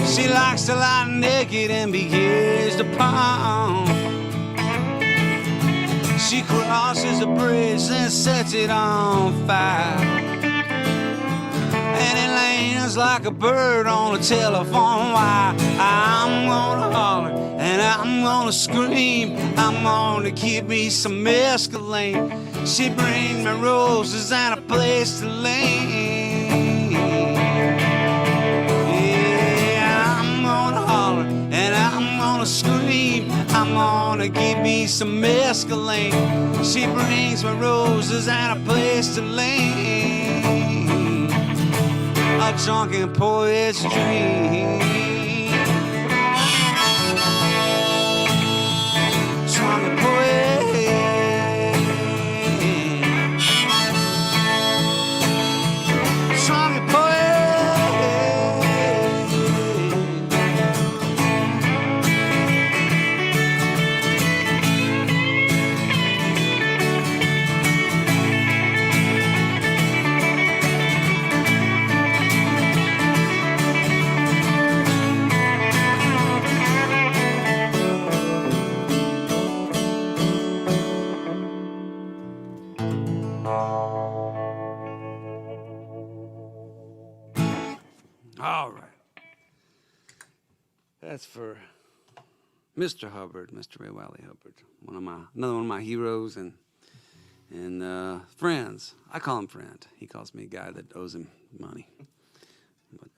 She likes to lie naked and be gazed upon. She crosses a bridge and sets it on fire. And it lands like a bird on a telephone wire. I'm gonna holler and I'm gonna scream. I'm gonna get me some mescaline. She brings me roses and a place to lay. Yeah, I'm gonna holler and I'm gonna scream. I'm gonna give me some mescaline. She brings me roses and a place to lay. A drunken poet's dream. Drunken poet. Drunken poet. All right. That's for Mr. Hubbard, Mr. Ray Wiley Hubbard, another one of my heroes, and and friends. I call him friend. He calls me a guy that owes him money. But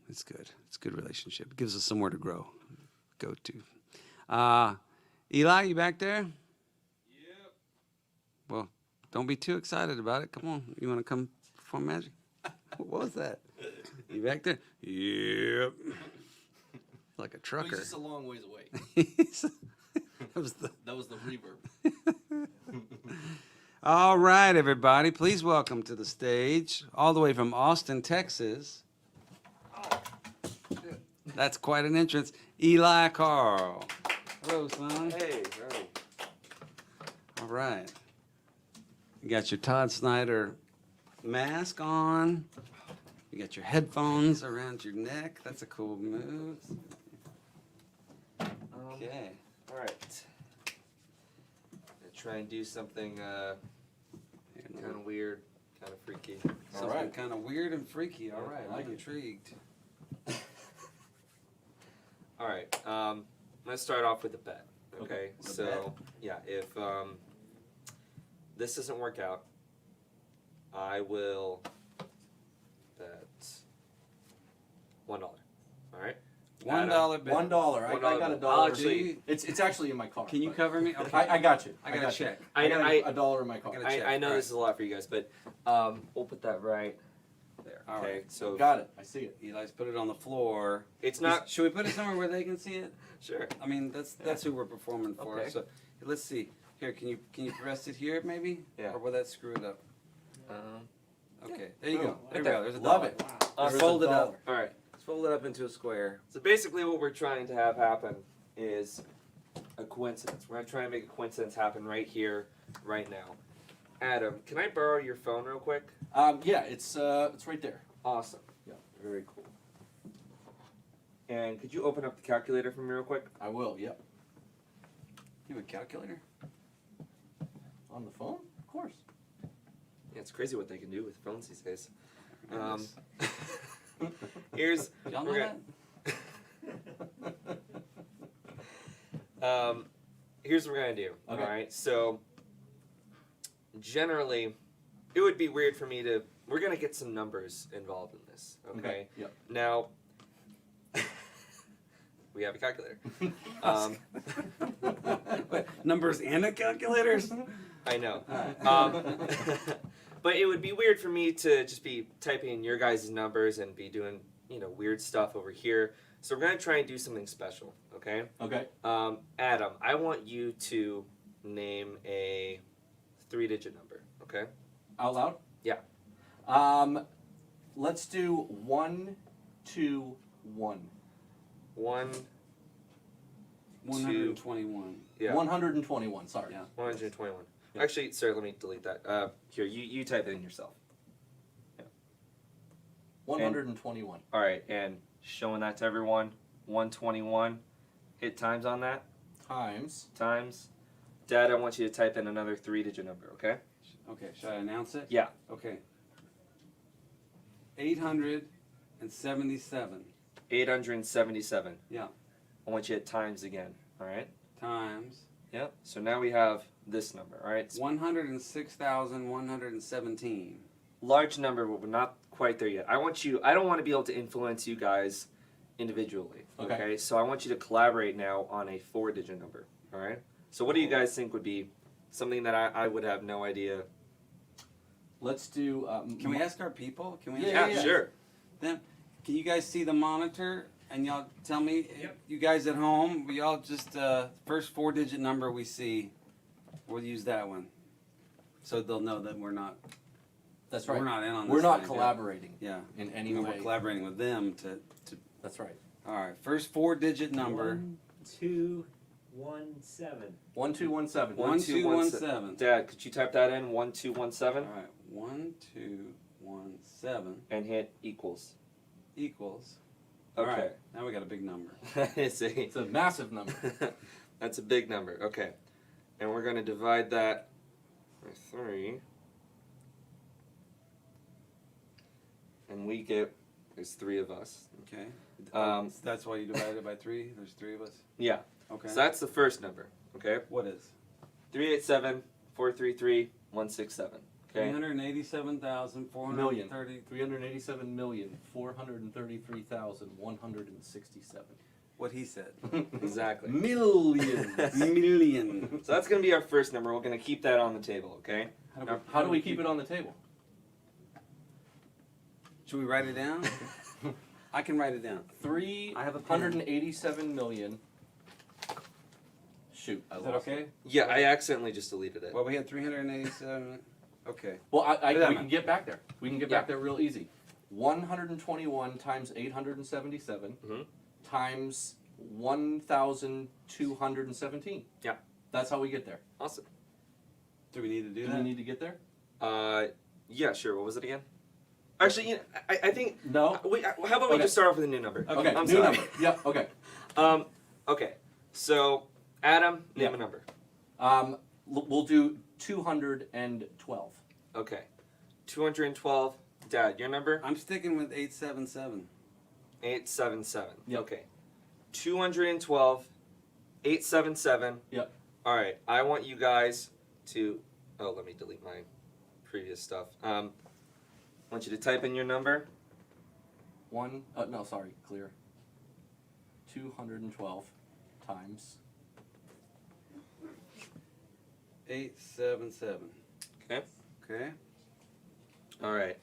it's good. It's a good relationship. It gives us somewhere to go to. Eli, you back there?
Yep.
Well, don't be too excited about it. Come on. You want to come perform magic? What was that? You back there? Yep. Like a
He's
trucker.
just a long ways away.
That was the...
That was the reverb.
All right, everybody. Please welcome to the stage, all the way from Austin, Texas. That's quite an entrance. Eli Carll. Hello, son.
Hey, howdy.
All right. You got your Todd Snyder mask on. You got your headphones around your neck. That's a cool move. Okay.
All right. Gonna try and do something kind of weird, kind of freaky.
Something
right.
kind of weird and freaky. All right.
I like
I'm
it.
intrigued.
All right. I'm gonna start off with a bet. Okay.
with a
So
bet?
yeah, if this doesn't work out, I will bet $1. All right.
$1 bet.
$1. I
$1
got a
bill.
dollar.
I'll actually-
It's actually in my car.
Can you
but-
cover me? Okay.
I got you.
I got a check.
I got
I-
a dollar in my car.
I got a check.
I know
All
this is a lot for you guys, but we'll put that right there.
All
Okay.
right.
So
Got it. I see it.
Eli's put it on the floor.
it's not
Should we put it somewhere where they can see it?
sure.
I mean, that's who we're performing for.
Okay.
So let's see. Here, can you rest it here, maybe?
Yeah.
Or will that screw it up?
Um,
Okay. There you
Boom.
go. There
Right
we
there.
go. There's a
Love
dollar.
it.
Awesome.
There's
Fold
a
it up.
dollar.
All right, let's fold it up into a square. So basically what we're trying to have happen is a coincidence. We're going to try and make a coincidence happen right here, right now. Adam, can I borrow your phone real quick?
Yeah, it's right there.
Awesome.
Yeah.
Very cool. And could you open up the calculator for me real quick?
I will. Yep.
You have a calculator?
On the phone? Of course.
Yeah, it's crazy what they can do with phones these days.
Goodness.
Here's
Y'all know
we're
that?
here's what we're gonna do.
Okay.
All right. So generally, it would be weird for me to. We're gonna get some numbers involved in this. Okay.
Yep.
Now we have a calculator.
What, numbers and a calculators?
I know.
Alright.
But it would be weird for me to just be typing in your guys' numbers and be doing weird stuff over here. So we're gonna try and do something special. Okay.
Okay.
Adam, I want you to name a 3-digit number, okay?
Out loud?
Yeah.
Let's do 121.
121.
Yeah.
121. Sorry.
Yeah.
121.
Yeah.
Actually, sorry, let me delete that. Here, you type it in yourself.
121.
All right, and showing that to everyone, 121. Hit times on that.
Times.
Times. Dad, I want you to type in another 3-digit number, okay?
Okay, should I announce it?
Yeah.
Okay. 877.
877.
Yeah.
I want you to hit times again, all right?
Times
Yep. So now we have this number, all right? It's
106,117.
large number, but we're not quite there yet. I don't want to be able to influence you guys individually.
Okay.
Okay. So I want you to collaborate now on a 4-digit number. All right. So what do you guys think would be something that I would have no idea?
Let's do.
Can we ask our people? Can we?
Yeah,
ask
yeah.
Sure.
them? Can you guys see the monitor? And y'all tell me,
Yep.
you guys at home, we all just first 4-digit number we see, we'll use that one, so they'll know that we're not.
That's right.
We're not in on this.
We're not
thing,
collaborating
Yeah.
in any
And
way.
we're collaborating with them to.
That's right.
All right. First 4-digit number.
1217.
1217.
1217.
Dad, could you type that in? 1217
All right. 1217
and hit equals.
equals.
Okay.
All right. Now we got a big number.
It's
It's a massive number.
That's a big number. Okay. And we're going to divide that by 3. And we get, there's 3 of us.
Okay.
Um,
So that's why you divided it by 3. There's 3 of us.
Yeah.
Okay.
So that's the first number. Okay.
What is?
387 433-167. Okay.
387,430.
387,433,167.
What he said.
Exactly.
Millions.
Million.
So that's going to be our first number. We're going to keep that on the table, okay?
How do we keep it on the table?
Should we write it down? I can write it down. I have a pen.
387 million. Shoot, I
Is that
lost
okay?
it.
Yeah, I accidentally just deleted it.
Well, we had 387. Okay.
Well,
Yeah,
we
man.
can get back there. We can get
Yeah.
back there real easy. 121 times 877 times 1,217.
Yeah.
That's how we get there.
Awesome.
Do we need to do
Do
that?
we need to get there?
Yeah, sure. What was it again? Actually, you know, I think.
No.
How about we
Okay.
just start off with a new number?
Okay,
I'm
new
sorry.
number. Yeah, okay.
Okay. So, Adam, name a number.
We'll do 212.
Okay. 212. Dad, your number?
I'm sticking with 877.
877.
Yep.
Okay. 212. 877.
Yep.
All right. I want you guys to. Oh, let me delete my previous stuff. I want you to type in your number.
Clear. 212 times.
877.
Okay.
Okay.
All right.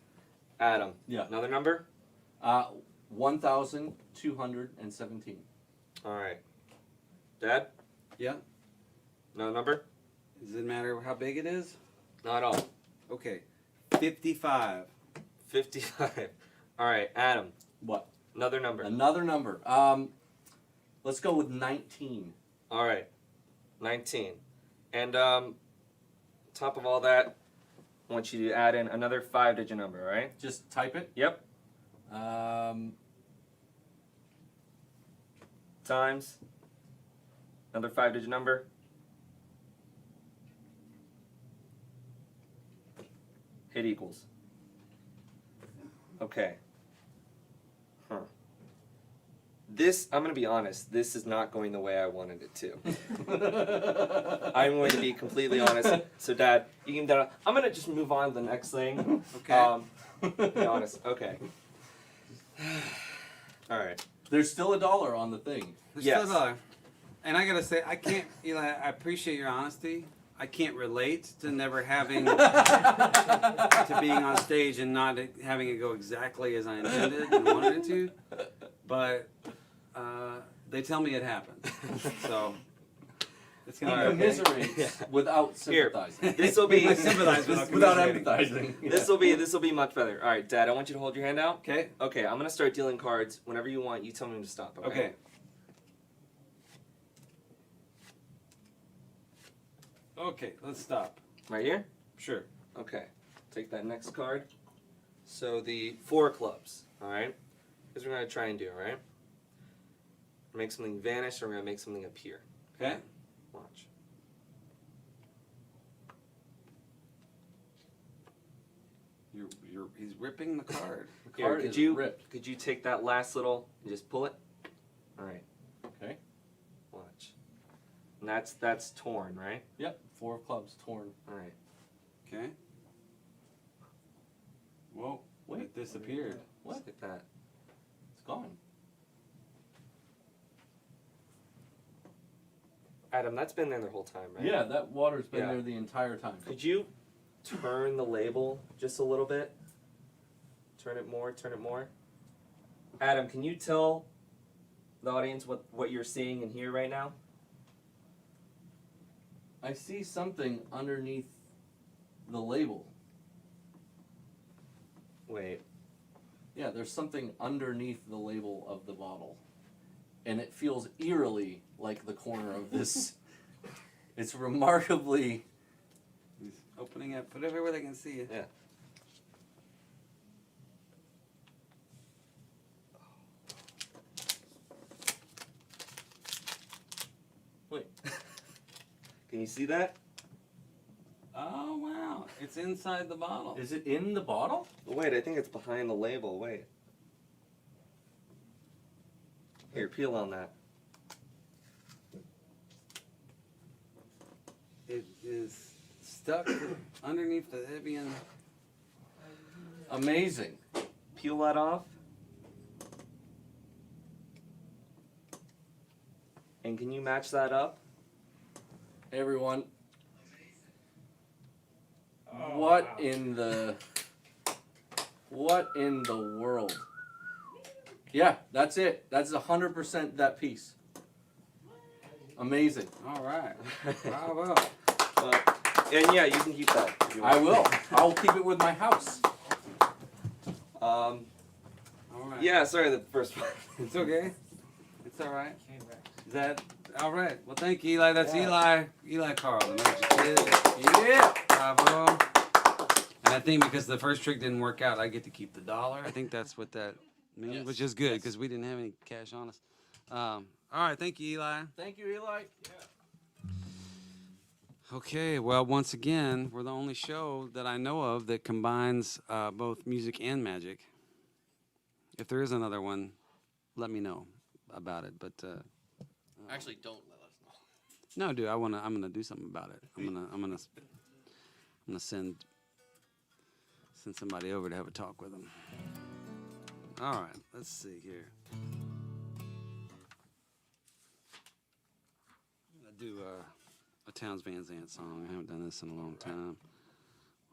Adam.
Yeah.
Another number?
1,217.
All right. Dad?
Yeah.
Another number?
Does it matter how big it is?
Not at all.
Okay. 55.
55. All right. Adam.
What?
Another number.
Another number. Let's go with 19.
All right. 19. And top of all that, I want you to add in another 5-digit number, all right?
Just type it.
Yep. Times. Another 5-digit number. Hit equals. Okay. Huh. This, I'm going to be honest, this is not going the way I wanted it to. I'm going to be completely honest. So, Dad, you can. I'm going to just move on to the next thing.
Okay.
Be honest. Okay. All right.
There's still $1 on the thing.
There's
Yes.
still $1. And I gotta say, I can't, Eli, I appreciate your honesty. I can't relate to never having to being on stage and not having it go exactly as I intended and wanted it to. But they tell me it happened, so it's
He
gonna be okay.
commiserates
Yeah.
without
Here,
sympathizing.
this will be.
I sympathize
Without
commiserating.
empathizing.
This will be much better. All right, Dad. I want you to hold your hand out.
Okay.
Okay. I'm gonna start dealing cards. Whenever you want, you tell me when to stop. Okay.
Okay. Okay. Let's stop.
Right here.
Sure.
Okay. Take that next card. So the 4 clubs. All right. Here's what we're gonna try and do. All right. Make something vanish, or we're gonna make something appear.
Okay.
Watch.
He's ripping the card.
Here,
Card
could
is
you
ripped.
take that last little and just pull it? All right.
Okay.
Watch. And that's torn, right?
Yep. 4 of clubs torn.
All right.
Okay. Whoa.
Wait.
It disappeared.
What?
Just like that.
It's gone.
Adam, that's been there the whole time, right?
Yeah, that water's been
Yeah.
there the entire time.
Could you turn the label just a little bit? Turn it more, turn it more. Adam, can you tell the audience what you're seeing and hear right now?
I see something underneath the label.
Wait.
Yeah, there's something underneath the label of the bottle. And it feels eerily like the corner of this. It's remarkably...
He's opening it. Put it everywhere they can see it.
Yeah.
Wait.
Can you see that?
Oh wow! It's inside the bottle.
Is it in the bottle?
Wait, I think it's behind the label. Wait. Here, peel on that.
It is stuck underneath the Evian.
Amazing.
Peel that off. And can you match that up?
Hey, everyone. What in the world? Yeah, that's it. That's 100% that piece. Amazing.
All right. Bravo.
And yeah, you can keep that. If you want.
I will. I'll keep it with my house.
All right.
Yeah, sorry, the first one.
It's okay. It's all right. Is that all right? Well, thank you, Eli. That's Eli Carll, the Magic Kid.
Yeah.
Bravo. And I think because the first trick didn't work out, I get to keep the $1. I think that's what that means,
Yes.
which is good because we didn't have any cash on us. All right. Thank you, Eli.
Thank you, Eli.
Okay, well, once again, we're the only show that I know of that combines both music and magic. If there is another one, let me know about it. But
Actually, don't let us know.
no, dude, I'm gonna do something about it. I'm gonna send somebody over to have a talk with them. All right, let's see here. I'm gonna do a Towns Van Zandt song. I haven't done this in a long time.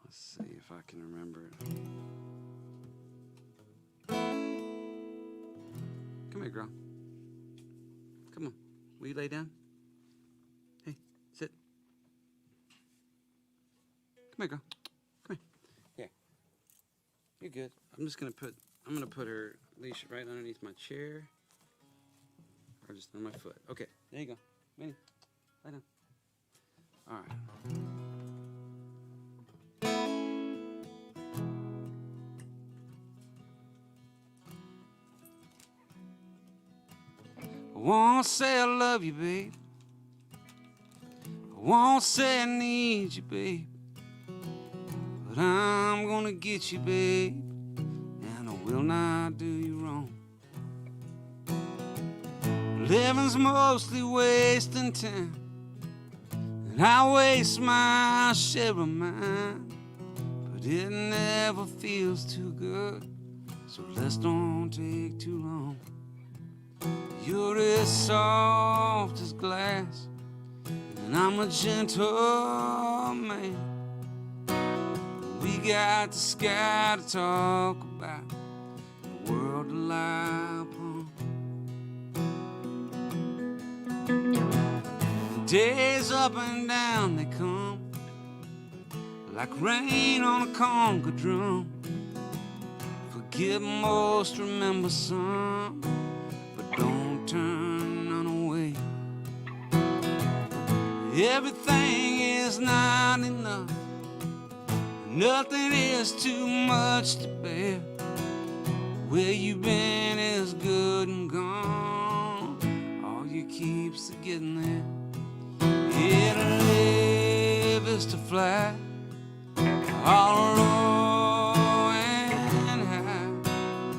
Let's see if I can remember it. Come here, girl. Come on. Will you lay down? Hey, sit. Come here, girl. Come here. Here. You're good. I'm gonna put her leash right underneath my chair. Or just on my foot. Okay, there you go. Minnie, lie down. All right. I won't say I love you, babe. I won't say I need you, babe. But I'm gonna get you, babe. And I will not do you wrong. Living's mostly wasting time. And I waste my share of mine. But it never feels too good. So let's don't take too long. You're as soft as glass, and I'm a gentle man. We got the sky to talk about, the world to lie upon. The days up and down they come, like rain on a conga drum. Forget most, remember some, but don't turn none away. Everything is not enough, nothing is too much to bear. Where you've been is good and gone, all you keep's getting there. Yeah, to live is to fly, all low and high.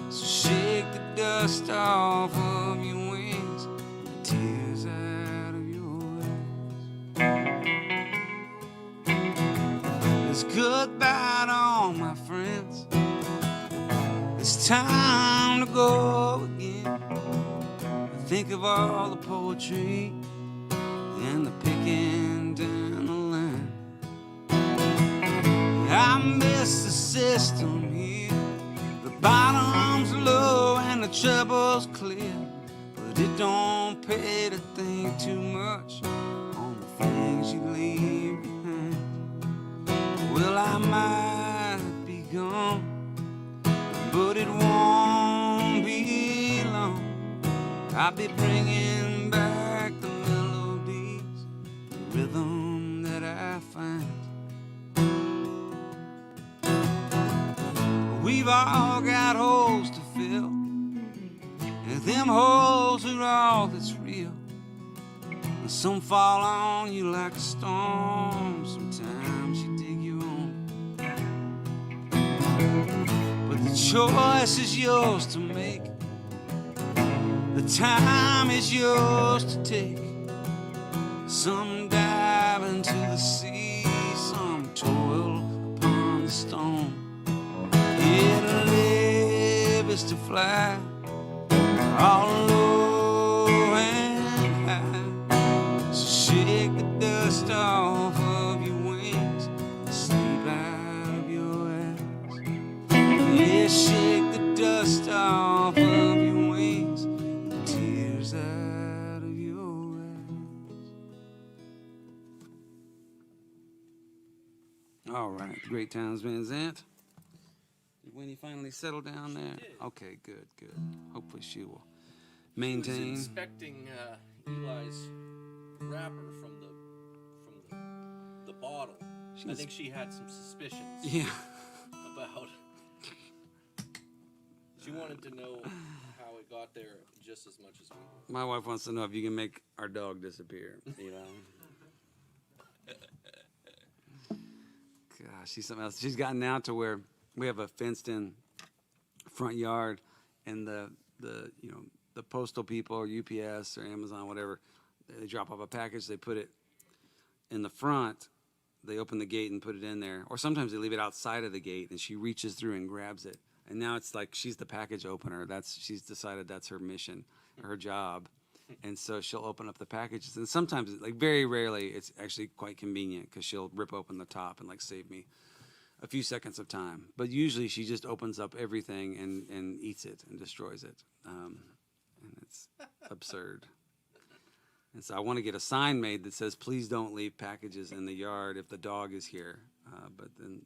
So shake the dust off of your wings, the tears out of your eyes. It's goodbye to all my friends. It's time to go again. Think of all the poetry and the picking down the line. I miss the system here. The bottom's low and the trouble's clear, but it don't pay to think too much on the things you leave behind. Well, I might be gone, but it won't be long. I'll be bringing back the melodies, the rhythm that I find. We've all got holes to fill, and them holes are all that's real. And some fall on you like a storm, sometimes you dig your own. But the choice is yours to make, the time is yours to take. Some dive into the sea, some come toil upon the stone. It'll live is to fly all low and high. So shake the dust off of your wings, sleep out of your eyes. Yeah, shake the dust off of your wings, the tears out of your eyes. All right, the Great Towns Van Zandt. Did Winnie finally settle down there?
She did.
Okay, good, good. Hopefully she will
I
maintain.
was inspecting Eli's wrapper from the bottle. I
She's-
think she had some suspicions
Yeah.
about. She wanted to know how it got there just as much as we did.
My wife wants to know if you can make our dog disappear. You know. Gosh, she's something else. She's gotten now to where we have a fenced-in front yard, and the postal people or UPS or Amazon, whatever, they drop off a package, they put it in the front, they open the gate and put it in there, or sometimes they leave it outside of the gate, and she reaches through and grabs it. And now it's like she's the package opener. She's decided that's her mission, her job. And so she'll open up the packages. And sometimes, like very rarely, it's actually quite convenient because she'll rip open the top and like save me a few seconds of time. But usually she just opens up everything and eats it and destroys it. And it's absurd. And so I want to get a sign made that says, please don't leave packages in the yard if the dog is here. But then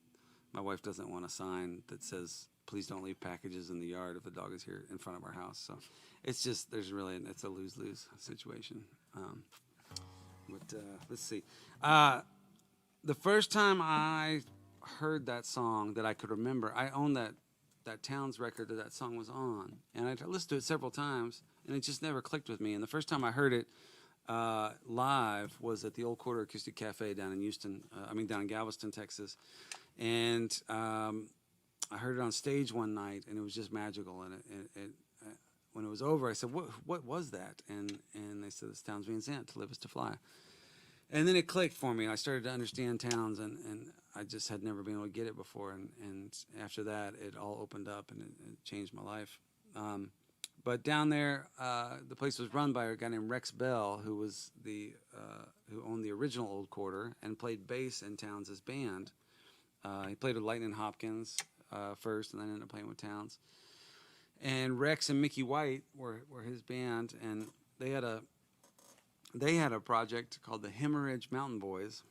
my wife doesn't want a sign that says, please don't leave packages in the yard if the dog is here in front of our house. So it's just, it's a lose-lose situation. But let's see. The first time I heard that song that I could remember, I own that Towns record that song was on. And I listened to it several times, and it just never clicked with me. And the first time I heard it live was at the Old Quarter Acoustic Cafe down in Galveston, Texas. And I heard it on stage one night, and it was just magical. And it when it was over, I said, "What was that?" And they said, "It's Towns Van Zandt, To Live Is to Fly." And then it clicked for me. I started to understand Towns, and I just had never been able to get it before. And after that, it all opened up, and it changed my life. But down there, the place was run by a guy named Rex Bell, who was who owned the original Old Quarter and played bass in Towns' band. He played with Lightning Hopkins first, and then ended up playing with Towns. And Rex and Mickey White were his band, and they had a project called the Hemorrhage Mountain Boys.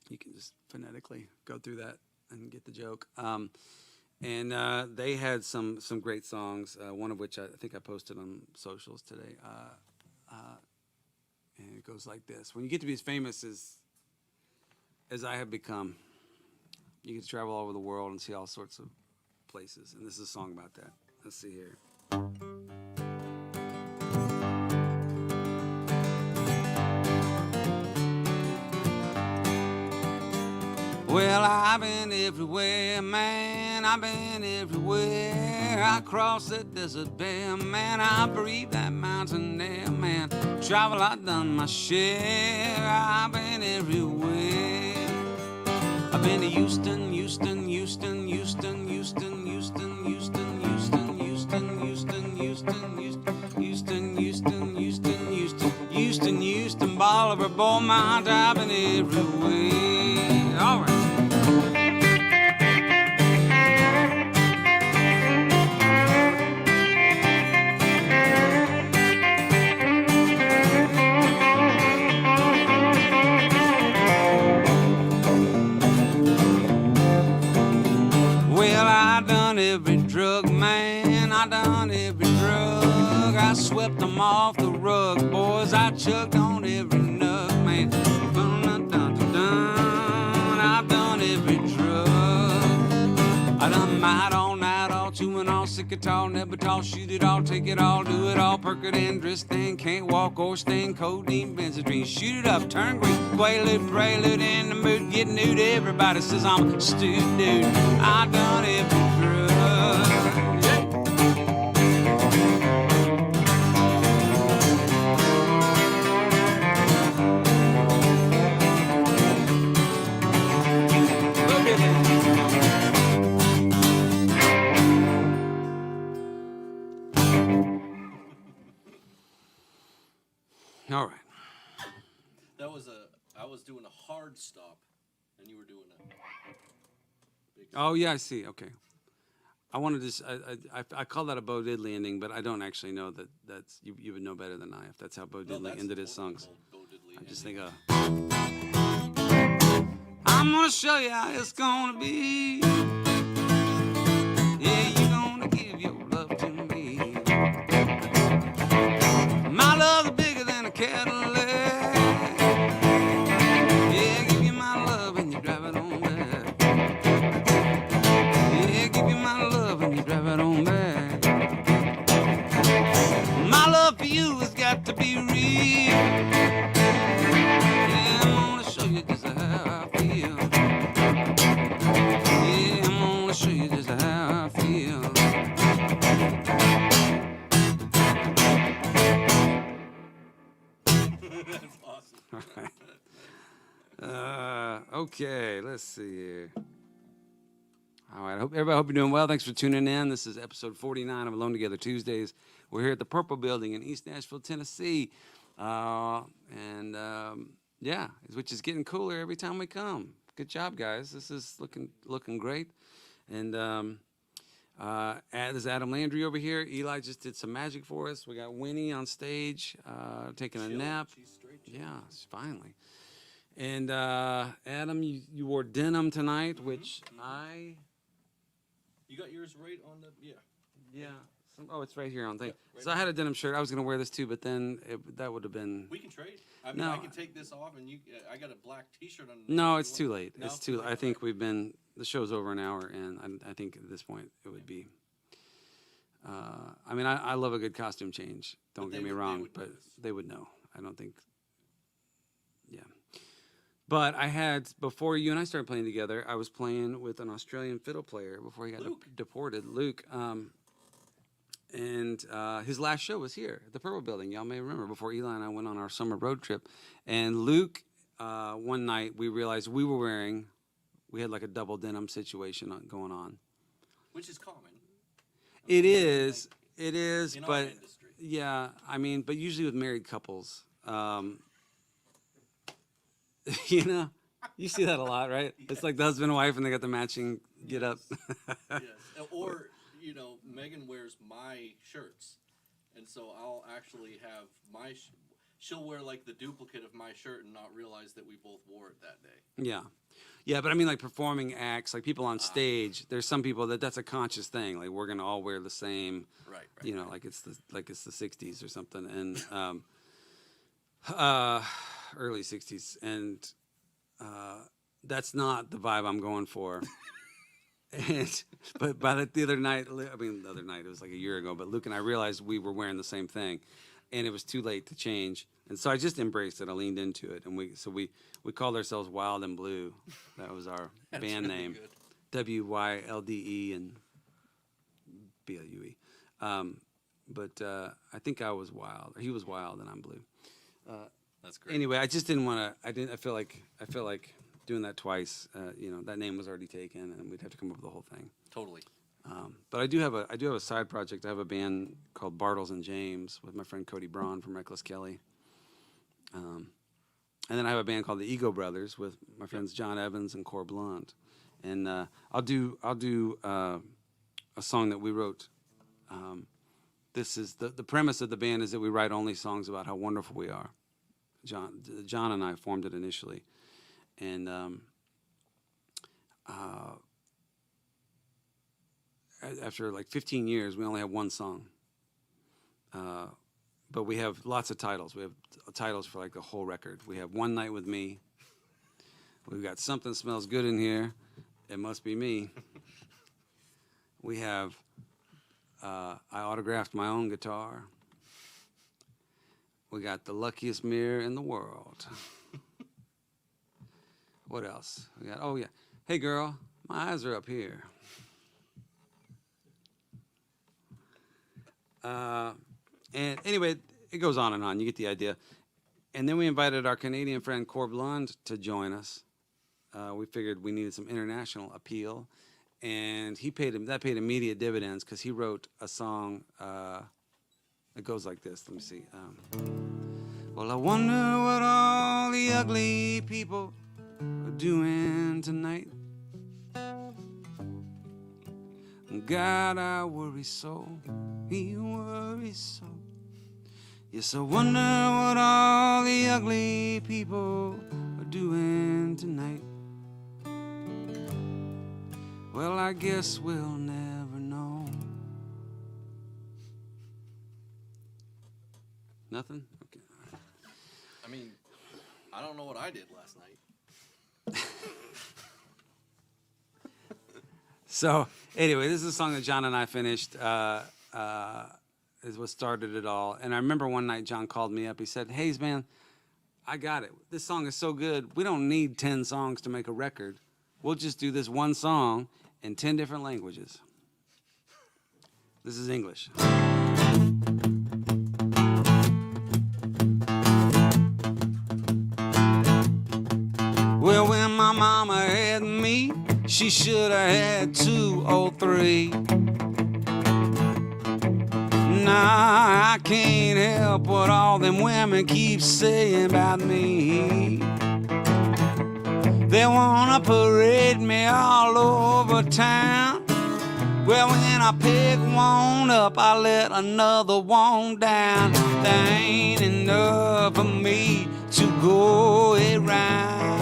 You can just phonetically go through that and get the joke. And they had some great songs, one of which I think I posted on socials today. And it goes like this: when you get to be as famous as I have become, you get to travel all over the world and see all sorts of places. And this is a song about that. Let's see here. Well, I've been everywhere, man, I've been everywhere. I crossed the desert bare, man, I breathe that mountain air, man. Travel, I've done my share, I've been everywhere. I've been to Houston, Houston, Houston, Houston, Houston, Houston, Houston, Houston, Houston, Houston, Houston, Houston, Houston, Houston, Houston, Houston, Houston, Houston, Bolivar, Beaumont, I've been everywhere. All right. Every drug, man, I done every drug. I swept them off the rug, boys. I chugged on every nug, man. I've done every drug. I done might all night, all chewing, all sick it all, never tall, shoot it all, take it all, do it all, Percodan, Dristan, can't walk or stand, codeine, benzodrine, shoot it up, turn green, quaalude, prelude, in the mood, get nude. Everybody says I'm a stupid dude. I done every drug.
hard stop, and you were doing a big
Oh yeah, I see. Okay. I wanted to. I call that a Bo Diddley ending, but I don't actually know that. That's you would know better than I if that's how Bo Diddley
that's
ended his
totally
songs.
Bo Diddley
I just
ending.
think I'm gonna show you how it's gonna be. Yeah, you're gonna give your love to me. My love's bigger than a Cadillac. Yeah, give you my love and you drive it on back. Yeah, give you my love and you drive it on back. My love for you has got to be real. Yeah, I'm gonna show you just how I feel. Yeah, I'm gonna show you just how I feel.
That's awesome.
All right. Okay, let's see here. All right, hope you're doing well. Thanks for tuning in. This is episode 49 of Alone Together Tuesdays. We're here at the Purple Building in East Nashville, Tennessee, yeah, which is getting cooler every time we come. Good job, guys. This is looking great. And there's Adam Landry over here. Eli just did some magic for us. We got Winnie on stage taking a
Chill.
nap.
She's straight chill.
Yeah, finally. And Adam, you wore denim tonight, which
You got yours right on the
yeah. It's right here on thing.
Yeah, right
So I had a denim shirt. I was gonna wear this too, but then that would have been.
We can trade. I mean,
No.
I can take this off, and you. I got a black T-shirt on.
No, it's too late.
No?
It's too. I think we've been. The show's over an hour, and I think at this point it would be. I mean, I love a good costume change. Don't
But
get
they
me
would- they
wrong,
would
but
notice.
they would know. I don't think. Yeah. But I had before you and I started playing together. I was playing with an Australian fiddle player before he got deported, Luke. And his last show was here at the Purple Building. Y'all may remember before Eli and I went on our summer road trip. And Luke, one night we realized we had like a double denim situation going on.
Which is common.
It is,
In our
but
industry.
yeah, I mean, but usually with married couples, you know, you see that a lot, right? It's like the husband and wife, and they got the matching get up.
Yes. Or Megan wears my shirts, and so I'll actually have my. She'll wear like the duplicate of my shirt and not realize that we both wore it that day.
Yeah. Yeah, but I mean like performing acts, like people on stage, there's some people that's a conscious thing. Like we're going to all wear the same,
Right.
you know, like it's the 60s or something and early 60s and that's not the vibe I'm going for. But by the other night, it was like a year ago, but Luke and I realized we were wearing the same thing. And it was too late to change, and so I just embraced it. I leaned into it, and we called ourselves Wild and Blue. That was our band
really
name,
good.
WYLDE and BLUE. But I think I was wild, or he was wild, and I'm blue.
That's great.
Anyway, I just didn't want to. I feel like doing that twice. That name was already taken, and we'd have to come up with the whole thing.
Totally.
But I do have a side project. I have a band called Bartles and James with my friend Cody Braun from Reckless Kelly. And then I have a band called the Ego Brothers with my friends John Evans and Cor Blunt. And I'll do a song that we wrote. This is the premise of the band is that we write only songs about how wonderful we are. John and I formed it initially, and after like 15 years, we only have one song. But we have lots of titles. We have titles for like the whole record. We have One Night with Me. We've got Something Smells Good in Here. It Must Be Me. We have I Autographed My Own Guitar. We got The Luckiest Mirror in the World. What else? We got, Hey girl, my eyes are up here. And anyway, it goes on and on. You get the idea. And then we invited our Canadian friend Cor Blunt to join us. We figured we needed some international appeal, and that paid immediate dividends because he wrote a song. It goes like this. Let me see. Well, I wonder what all the ugly people are doing tonight. God, I worry so, he worries so. Yes, I wonder what all the ugly people are doing tonight. Well, I guess we'll never know. Nothing? Okay.
I mean, I don't know what I did last night.
So, anyway, this is a song that John and I finished. Is what started it all. And I remember one night John called me up. He said, "Hayes, man, I got it. This song is so good. We don't need 10 songs to make a record. We'll just do this one song in 10 different languages." This is English. Well, when my mama had me, she should have had 2 or 3. Nah, I can't help what all them women keep saying about me. They wanna parade me all over town. Well, when I pick one up, I let another one down. There ain't enough for me to go around.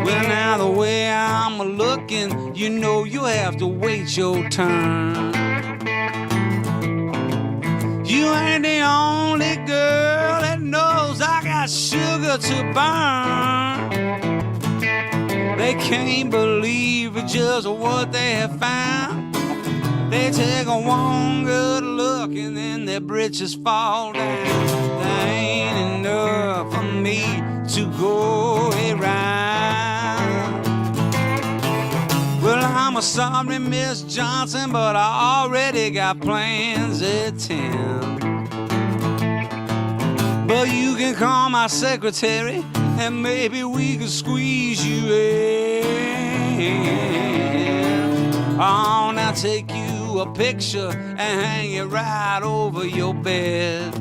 Well, now the way I'm looking, you know you have to wait your turn. You ain't the only girl that knows I got sugar to burn. They can't believe just what they have found. They take a one good look and then their britches fall down. There ain't enough for me to go around. Well, I'm a sorry Miss Johnson, but I already got plans at 10. But you can call my secretary and maybe we can squeeze you in. Oh, now take you a picture and hang it right over your bed.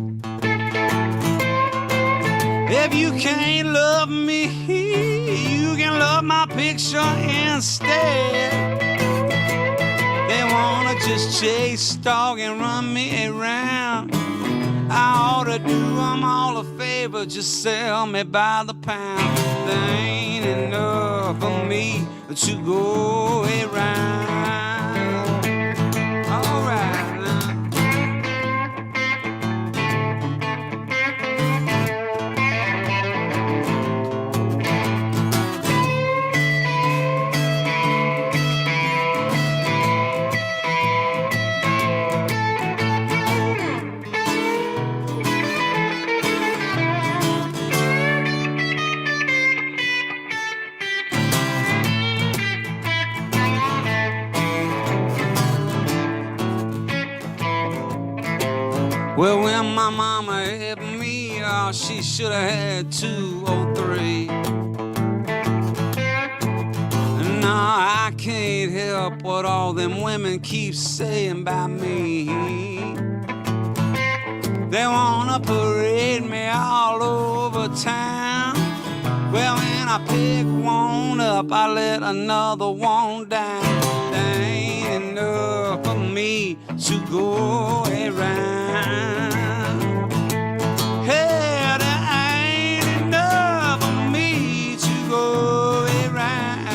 If you can't love me, you can love my picture instead. They wanna just chase, stalk, and run me around. I ought to do them all a favor, just sell me by the pound. There ain't enough for me to go around. All right now. Well, when my mama had me, oh, she should have had 2 or 3. No, I can't help what all them women keep saying about me. They wanna parade me all over town. Well, when I pick one up, I let another one down. There ain't enough for me to go around. Hey, there ain't enough for me to go around.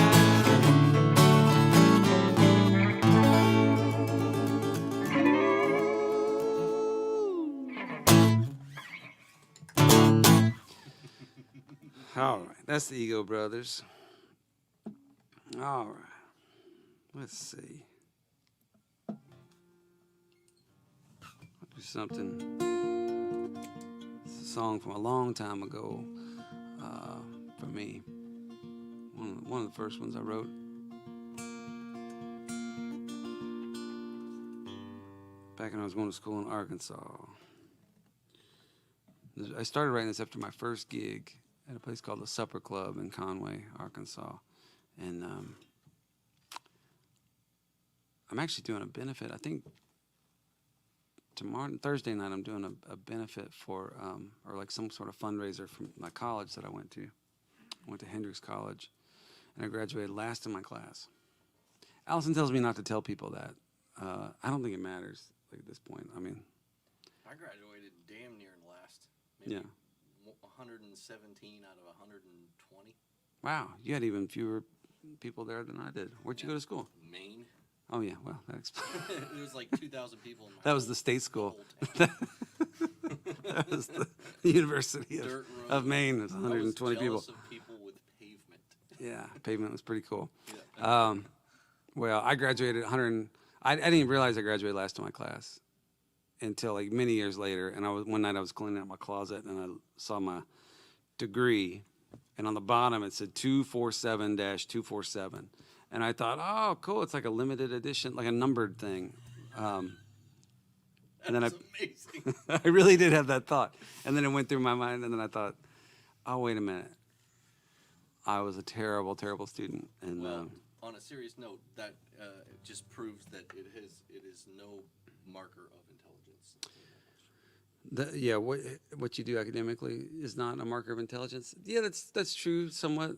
All right, that's the Ego Brothers. All right, let's see. I'll do something. It's a song from a long time ago for me. One of the first ones I wrote. Back when I was going to school in Arkansas. I started writing this after my first gig at a place called the Supper Club in Conway, Arkansas. And I'm actually doing a benefit, I think tomorrow, Thursday night, I'm doing a benefit for, or like some sort of fundraiser from my college that I went to. I went to Hendrix College, and I graduated last in my class. Allison tells me not to tell people that. I don't think it matters like, at this point. I mean,
I graduated damn near last. Maybe
yeah.
117 out of 120.
Wow, you had even fewer people there than I did. Where'd you go to school?
Maine.
Oh yeah, well that explains.
It was like 2,000 people. In my
That was the state school.
whole town.
That was the University
Dirt road.
of Maine. It was
I
120
was
people.
jealous of people with pavement.
Yeah, pavement was pretty cool.
Yeah.
Well, I graduated 100. I didn't even realize I graduated last in my class until like many years later. And one night I was cleaning out my closet and I saw my degree, and on the bottom it said 247-247, and I thought, oh, cool, it's like a limited edition, like a numbered thing. And then
That's amazing.
I really did have that thought, and then it went through my mind, and then I thought, oh, wait a minute, I was a terrible, terrible student, and.
Well, on a serious note, that just proves that it is no marker of intelligence.
Yeah, what you do academically is not a marker of intelligence. Yeah, that's true somewhat.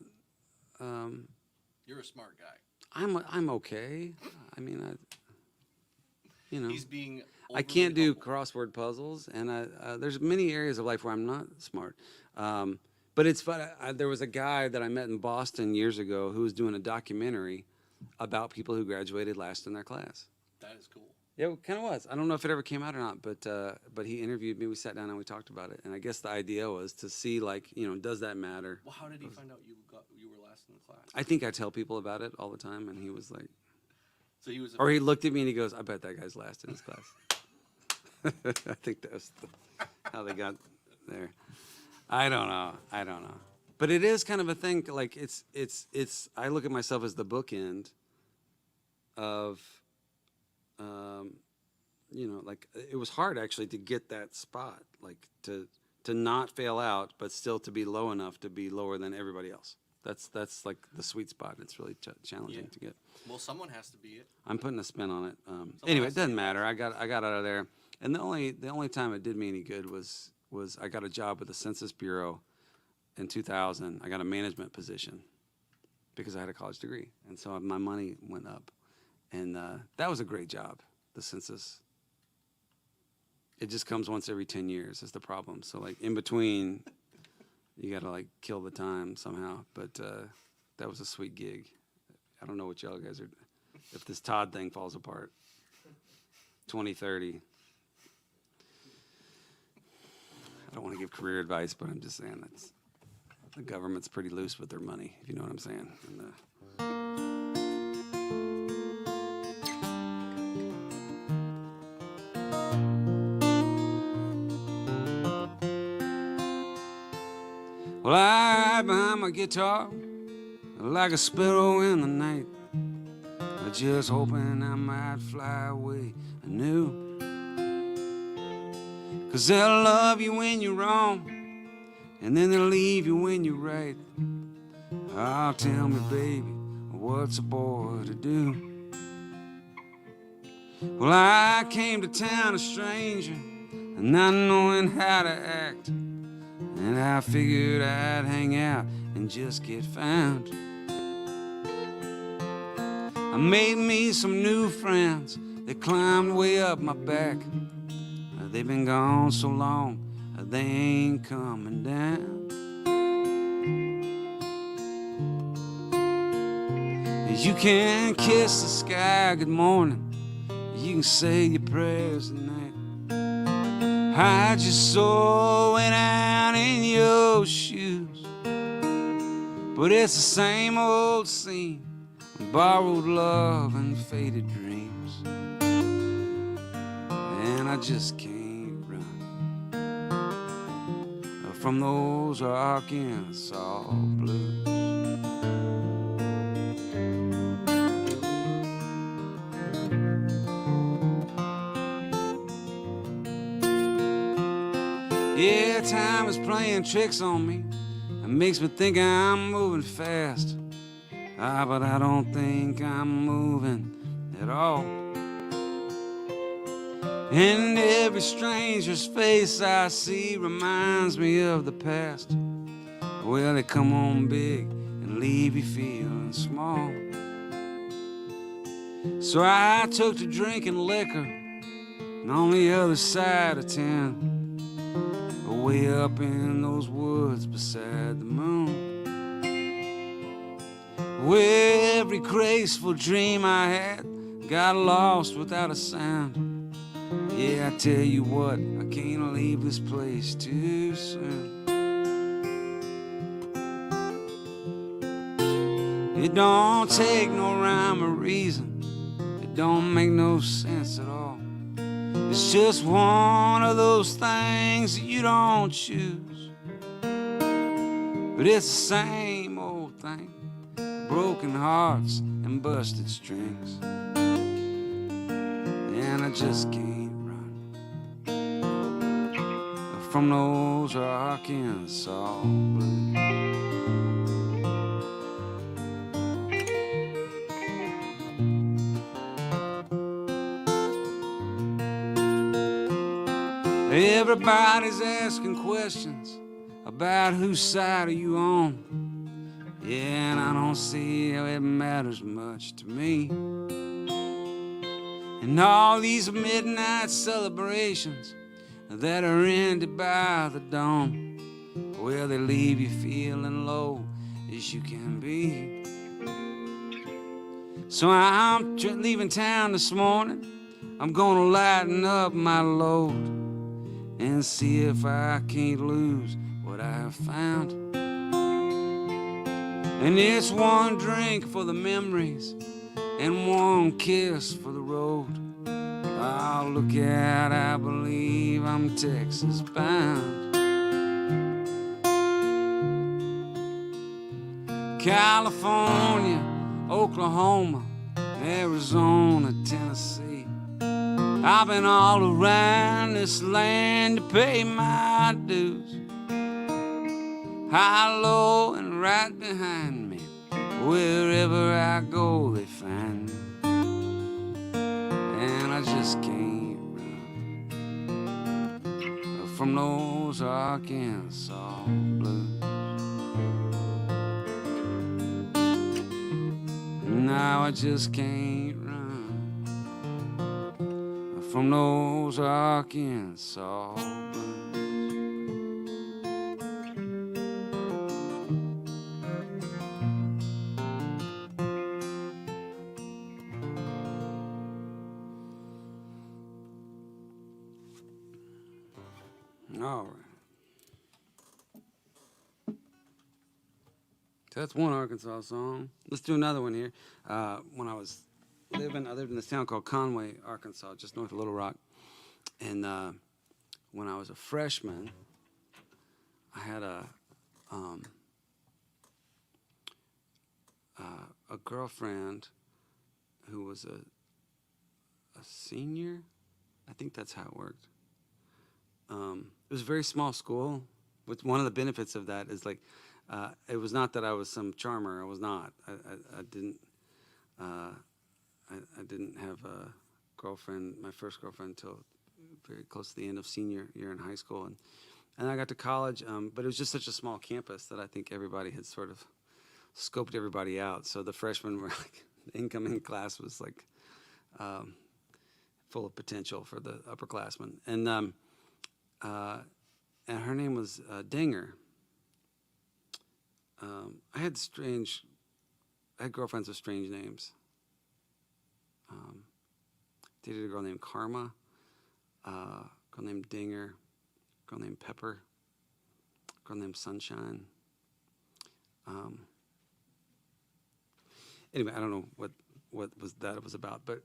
You're a smart guy.
I'm okay. I mean,
He's being.
I can't do
overly
crossword puzzles, and there's many areas of life where I'm not smart. But it's fun. There was a guy that I met in Boston years ago who was doing a documentary about people who graduated last in their class.
That is cool.
Yeah, it kind of was. I don't know if it ever came out or not, but he interviewed me. We sat down and we talked about it. And I guess the idea was to see, like, does that matter?
Well, how did he find out you were last in the class?
I think I tell people about it all the time, and he was like,
So he was.
or he looked at me and he goes, "I bet that guy's last in his class." I think that's how they got there. I don't know. But it is kind of a thing. Like it's. I look at myself as the bookend of. Like it was hard actually to get that spot, like to not fail out, but still to be low enough to be lower than everybody else. That's like the sweet spot. It's really challenging to get.
Well, someone has to be it.
I'm putting a spin on it. Anyway, it doesn't matter. I got out of there, and the only time it did me any good was I got a job with the Census Bureau in 2000. I got a management position because I had a college degree, and so my money went up, and that was a great job. The census. It just comes once every 10 years is the problem. So like in between, you gotta like kill the time somehow. But that was a sweet gig. I don't know what y'all guys are. If this Todd thing falls apart, 2030. I don't want to give career advice, but I'm just saying that the government's pretty loose with their money, if you know what I'm saying. And, well, I hide behind my guitar like a sparrow in the night, just hoping I might fly away anew. 'Cause they'll love you when you're wrong, and then they'll leave you when you're right. Oh, tell me, baby, what's a boy to do? Well, I came to town a stranger, not knowing how to act, and I figured I'd hang out and just get found. I made me some new friends that climbed way up my back. They've been gone so long, they ain't coming down. You can kiss the sky good morning, you can say your prayers at night. Hide your soul way down in your shoes, but it's the same old scene, borrowed love and faded dreams, and I just can't run from those Arkansas blues. Yeah, time is playing tricks on me. It makes me think I'm moving fast. But I don't think I'm moving at all. And every stranger's face I see reminds me of the past. Well, they come on big and leave you feeling small. So I took to drinking liquor, and on the other side of town, way up in those woods beside the moon, where every graceful dream I had got lost without a sound. Yeah, I tell you what, I can't leave this place too soon. It don't take no rhyme or reason, it don't make no sense at all. It's just one of those things that you don't choose. But it's the same old thing, broken hearts and busted strings. And I just can't from those Arkansas blues. Everybody's asking questions about whose side are you on. Yeah, and I don't see how it matters much to me. And all these midnight celebrations that are ended by the dawn, well, they leave you feeling low as you can be. So I'm leaving town this morning. I'm gonna lighten up my load and see if I can't lose what I have found. And it's one drink for the memories and one kiss for the road. Oh, look out, I believe I'm Texas bound. California, Oklahoma, Arizona, Tennessee. I've been all around this land to pay my dues. High, low, and right behind me. Wherever I go, they find me. And I just can't run from those Arkansas blues. Now I just can't run from those Arkansas blues. All right. So that's one Arkansas song. Let's do another one here. When I was living, I lived in this town called Conway, Arkansas, just north of Little Rock. And when I was a freshman, I had a girlfriend who was a senior. I think that's how it worked. It was a very small school. Which one of the benefits of that is like, it was not that I was some charmer. I was not. I didn't have a girlfriend, my first girlfriend, until very close to the end of senior year in high school, and I got to college. But it was just such a small campus that I think everybody had sort of scoped everybody out. So the freshmen were like, the incoming class was like full of potential for the upperclassmen, and her name was Dinger. I had girlfriends with strange names. Dated a girl named Karma, a girl named Dinger, a girl named Pepper, a girl named Sunshine. Anyway, I don't know what was that it was about, but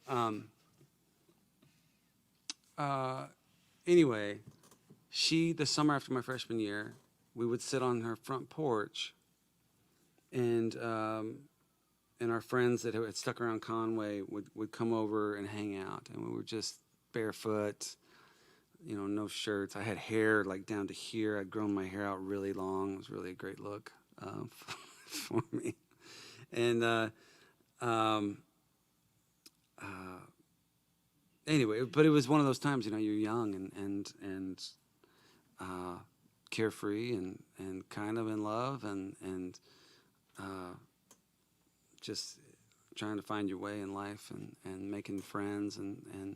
anyway, the summer after my freshman year, we would sit on her front porch, and our friends that had stuck around Conway would come over and hang out, and we were just barefoot, no shirts. I had hair like down to here. I'd grown my hair out really long. It was really a great look for me, and anyway, but it was one of those times, you're young and carefree and kind of in love and just trying to find your way in life and making friends and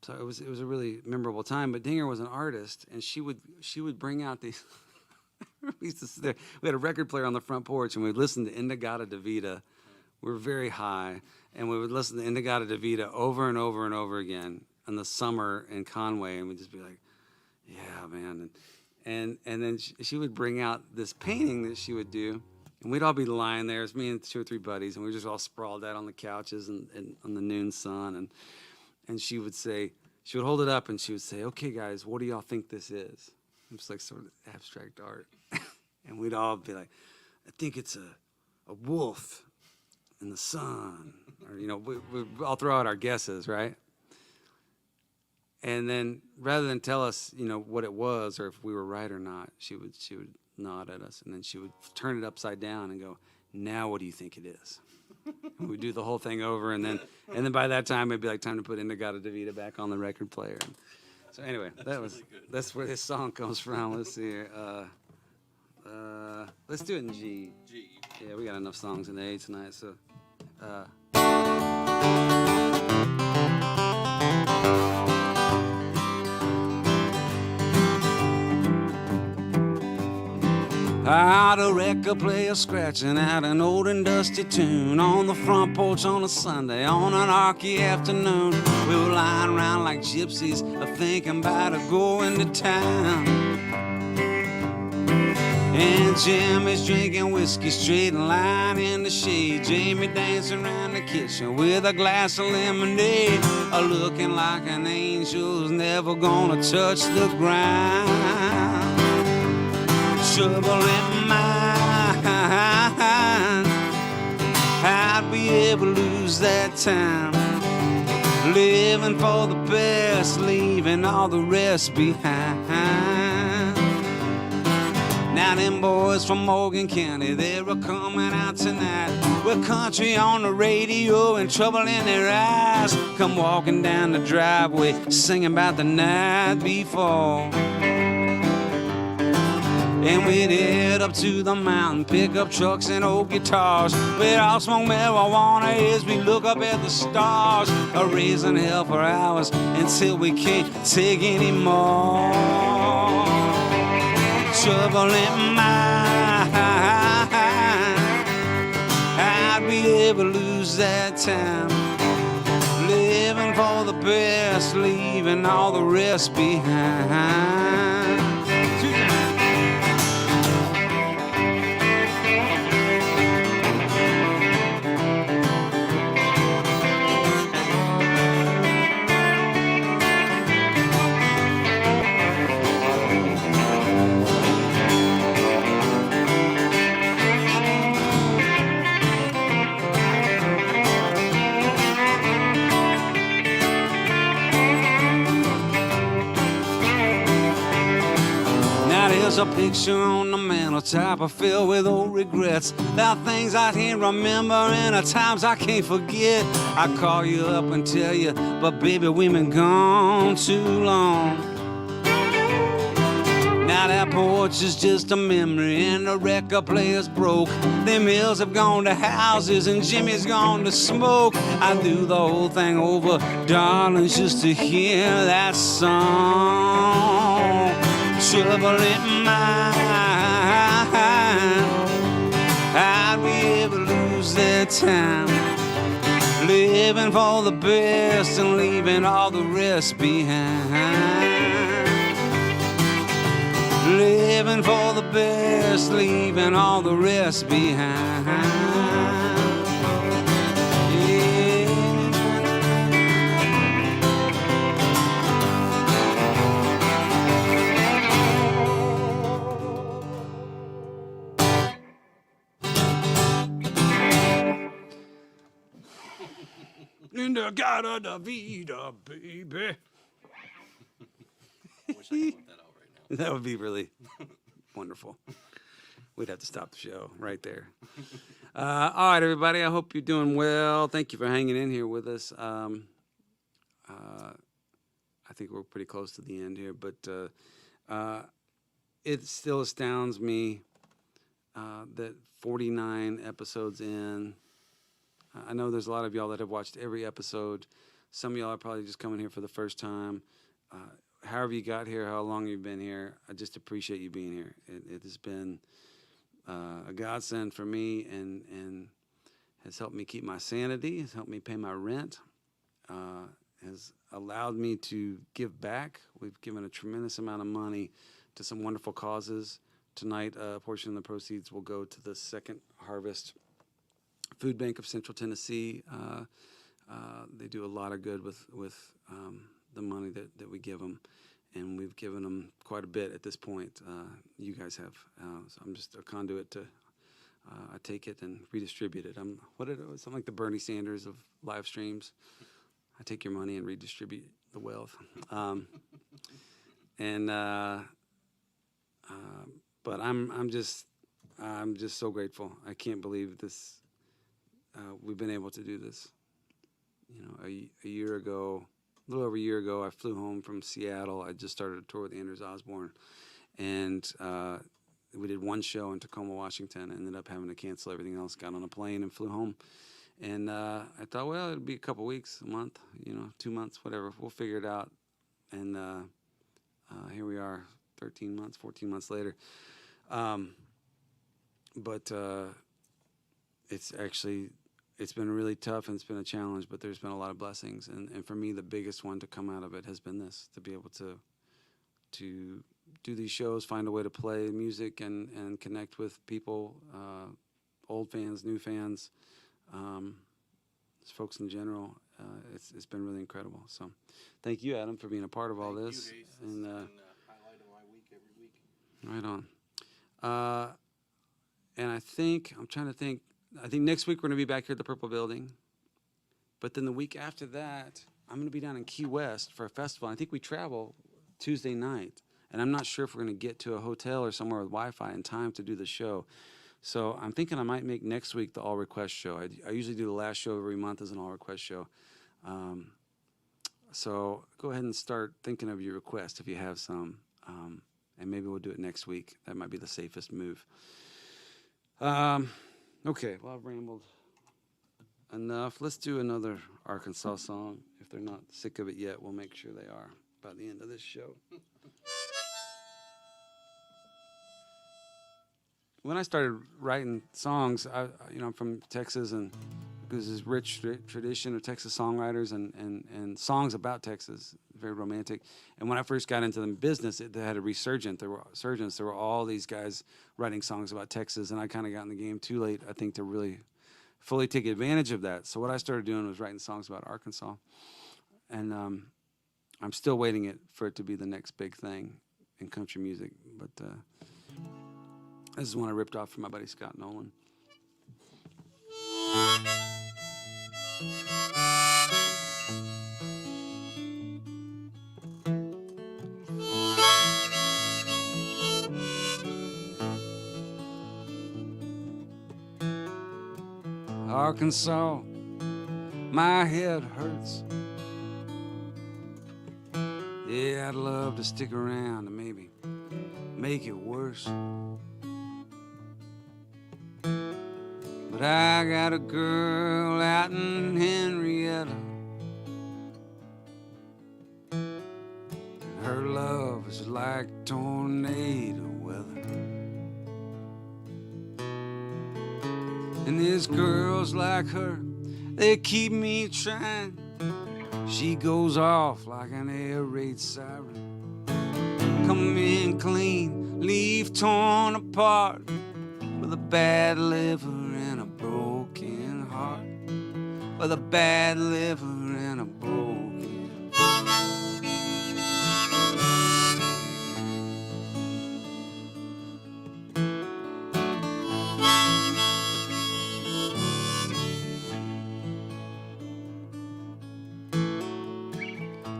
so it was a really memorable time. But Dinger was an artist, and she would bring out these. We used to sit there. We had a record player on the front porch, and we'd listen to Indigata Davida. We were very high, and we would listen to Indigata Davida over and over and over again in the summer in Conway, and we'd just be like, "Yeah, man." And then she would bring out this painting that she would do, and we'd all be lying there. It's me and 2 or 3 buddies, and we were just all sprawled out on the couches and on the noon sun, and she would hold it up, and she would say, "Okay, guys, what do y'all think this is?" It was like sort of abstract art. And we'd all be like, "I think it's a wolf in the sun." Or, we'd all throw out our guesses, right? And then rather than tell us, what it was or if we were right or not, she would nod at us, and then she would turn it upside down and go, "Now what do you think it is?" And we'd do the whole thing over, and then by that time it'd be like time to put Indigata Davida back on the record player. And so anyway, that's where this song comes from. Let's see here. Let's do it in G.
G.
Yeah, we got enough songs in A tonight, so. I had a record player scratching out an old and dusty tune on the front porch on a Sunday on an arky afternoon. We were lying around like gypsies, thinking about going to town. And Jimmy's drinking whiskey straight and lying in the shade. Jamie dancing around the kitchen with a glass of lemonade, looking like an angel who's never gonna touch the ground. Trouble in mind, how'd we ever lose that time? Living for the best, leaving all the rest behind. Now them boys from Morgan County, they're coming out tonight with country on the radio and trouble in their eyes. Come walking down the driveway, singing about the night before. And we'd head up to the mountain, pick up trucks and old guitars. We'd all smoke marijuana as we look up at the stars, raising hell for hours until we can't take any more. Trouble in mind, how'd we ever lose that time? Living for the best, leaving all the rest behind. There's a picture on the manteltop I filled with old regrets. There are things I can't remember and at times I can't forget. I call you up and tell you, but baby, we've been gone too long. Now that porch is just a memory and the record player's broke. Them hills have gone to houses and Jimmy's gone to smoke. I do the whole thing over, darling, just to hear that song. Trouble in mind, how'd we ever lose that time? Living for the best and leaving all the rest behind. Living for the best, leaving all the rest behind. Indigata Davida, baby.
I wish I could put that out right now.
That would be really wonderful. We'd have to stop the show right there. All right, everybody. I hope you're doing well. Thank you for hanging in here with us. I think we're pretty close to the end here, but it still astounds me that 49 episodes in, I know there's a lot of y'all that have watched every episode. Some of y'all are probably just coming here for the first time. However you got here, how long you've been here, I just appreciate you being here. It has been a godsend for me and has helped me keep my sanity, has helped me pay my rent, has allowed me to give back. We've given a tremendous amount of money to some wonderful causes. Tonight, a portion of the proceeds will go to the Second Harvest Food Bank of Central Tennessee. They do a lot of good with the money that we give them, and we've given them quite a bit at this point. You guys have. So I'm just a conduit to. I take it and redistribute it. I'm something like the Bernie Sanders of live streams. I take your money and redistribute the wealth. But I'm just so grateful. I can't believe this. We've been able to do this. You know, a year ago, a little over a year ago, I flew home from Seattle. I just started a tour with Anders Osborne, and we did one show in Tacoma, Washington. Ended up having to cancel everything else. Got on a plane and flew home. And I thought, well, it'll be a couple weeks, a month, 2 months, whatever. We'll figure it out. And here we are, 13 months, 14 months later. But it's been really tough and it's been a challenge, but there's been a lot of blessings. And for me, the biggest one to come out of it has been this, to be able to do these shows, find a way to play music and connect with people, old fans, new fans, folks in general. It's been really incredible. So thank you, Adam, for being a part of all this.
Thank you, Ace.
And
This has been the highlight of my week every week.
right on. And I think next week we're going to be back here at the Purple Building. But then the week after that, I'm going to be down in Key West for a festival. I think we travel Tuesday night. And I'm not sure if we're going to get to a hotel or somewhere with Wi-Fi in time to do the show. So I'm thinking I might make next week the all-request show. I usually do the last show every month as an all-request show. So go ahead and start thinking of your request if you have some. And maybe we'll do it next week. That might be the safest move. Okay, well, I've rambled enough. Let's do another Arkansas song. If they're not sick of it yet, we'll make sure they are by the end of this show. When I started writing songs, I'm from Texas, and there's this rich tradition of Texas songwriters and songs about Texas, very romantic. And when I first got into the business, they had a resurgence. There were all these guys writing songs about Texas, and I kind of got in the game too late, I think, to really fully take advantage of that. So what I started doing was writing songs about Arkansas, and I'm still waiting for it to be the next big thing in country music, but. This is one I ripped off from my buddy Scott Nolan. Arkansas, my head hurts. Yeah, I'd love to stick around and maybe make it worse. But I got a girl out in Henrietta, and her love is like tornado weather. And there's girls like her, they keep me trying. She goes off like an air raid siren. Come in clean, leave torn apart, with a bad liver and a broken heart. With a bad liver and a broken heart.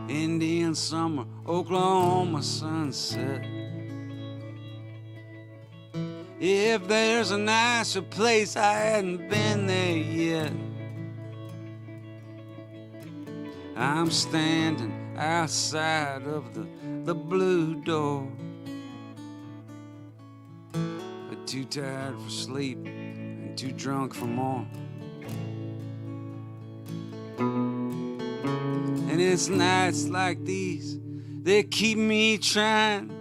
Indian summer, Oklahoma sunset. If there's a nicer place, I hadn't been there yet. I'm standing outside of the blue door, but too tired for sleep and too drunk for more. And it's nights like these that keep me trying.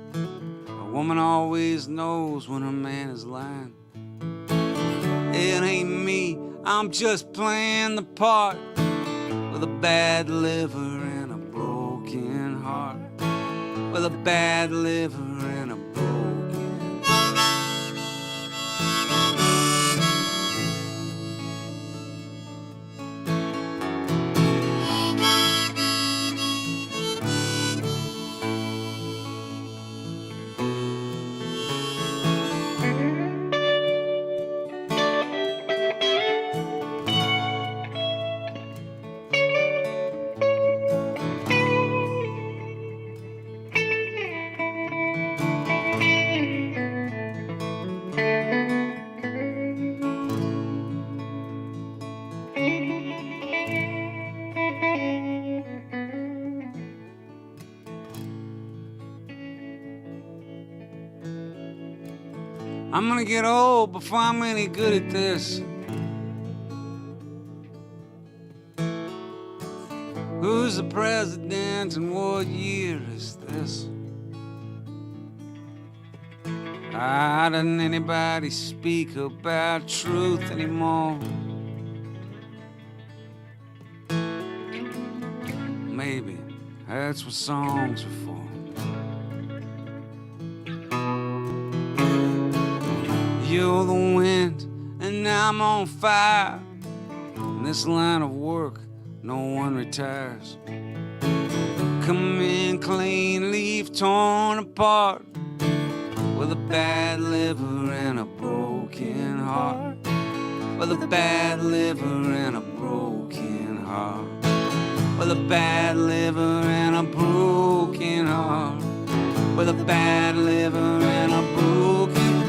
A woman always knows when a man is lying. It ain't me, I'm just playing the part with a bad liver and a broken heart. With a bad liver and a broken heart. I'm gonna get old before I'm any good at this. Who's the president and what year is this? Why doesn't anybody speak about truth anymore? Maybe that's what songs are for. You're the wind and I'm on fire. In this line of work, no one retires. Come in clean, leave torn apart. With a bad liver and a broken heart. With a bad liver and a broken heart. With a bad liver and a broken heart. With a bad liver and a broken heart.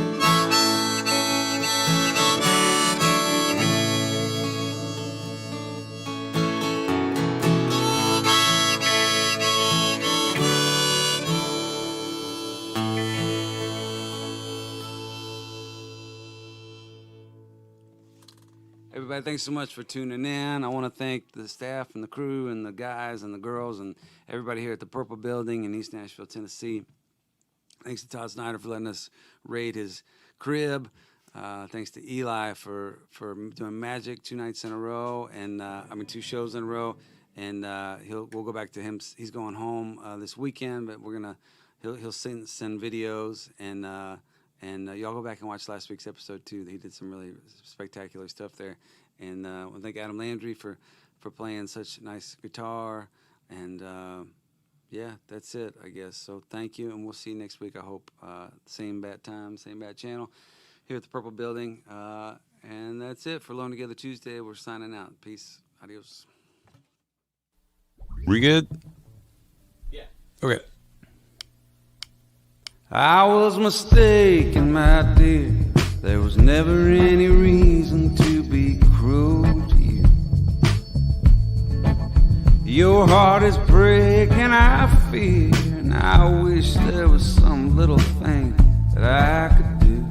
Everybody, thanks so much for tuning in. I want to thank the staff and the crew and the guys and the girls and everybody here at the Purple Building in East Nashville, Tennessee. Thanks to Todd Snyder for letting us raid his crib. Thanks to Eli for doing Magic 2 nights in a row, and 2 shows in a row. And we'll go back to him. He's going home this weekend, but he'll send videos and y'all go back and watch last week's episode too. He did some really spectacular stuff there. And I want to thank Adam Landry for playing such nice guitar. And yeah, that's it, I guess. So thank you, and we'll see you next week, I hope. Same bat time, same bat channel here at the Purple Building. And that's it for Alone Together Tuesday. We're signing out. Peace. Adios.
We good?
Yeah.
Okay.
I was mistaken, my dear. There was never any reason to be cruel to you. Your heart is breaking, I fear, and I wish there was some little thing that I could do.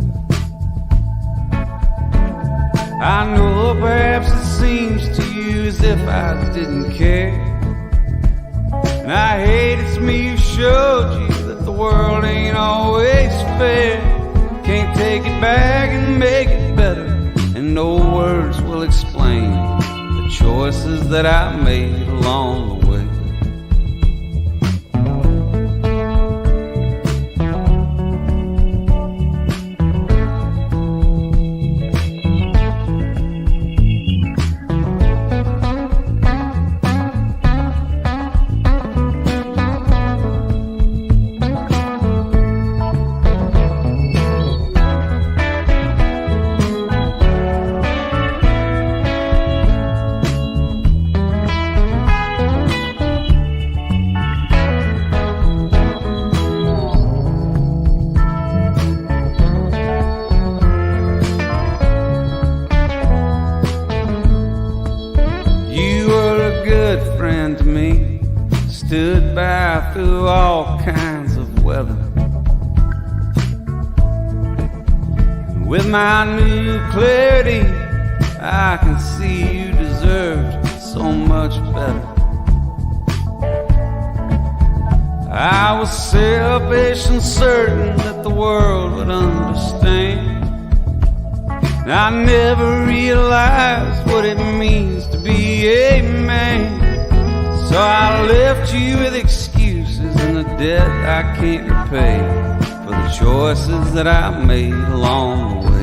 I know perhaps it seems to you as if I didn't care, and I hate it's me who showed you that the world ain't always fair. Can't take it back and make it better, and no words will explain the choices that I made along the way. good friend to me. Stood by through all kinds of weather. With my new clarity, I can see you deserved so much better. I was selfish and certain that the world would understand. I never realized what it means to be a man. So I left you with excuses and a debt I can't repay for the choices that I made along the way.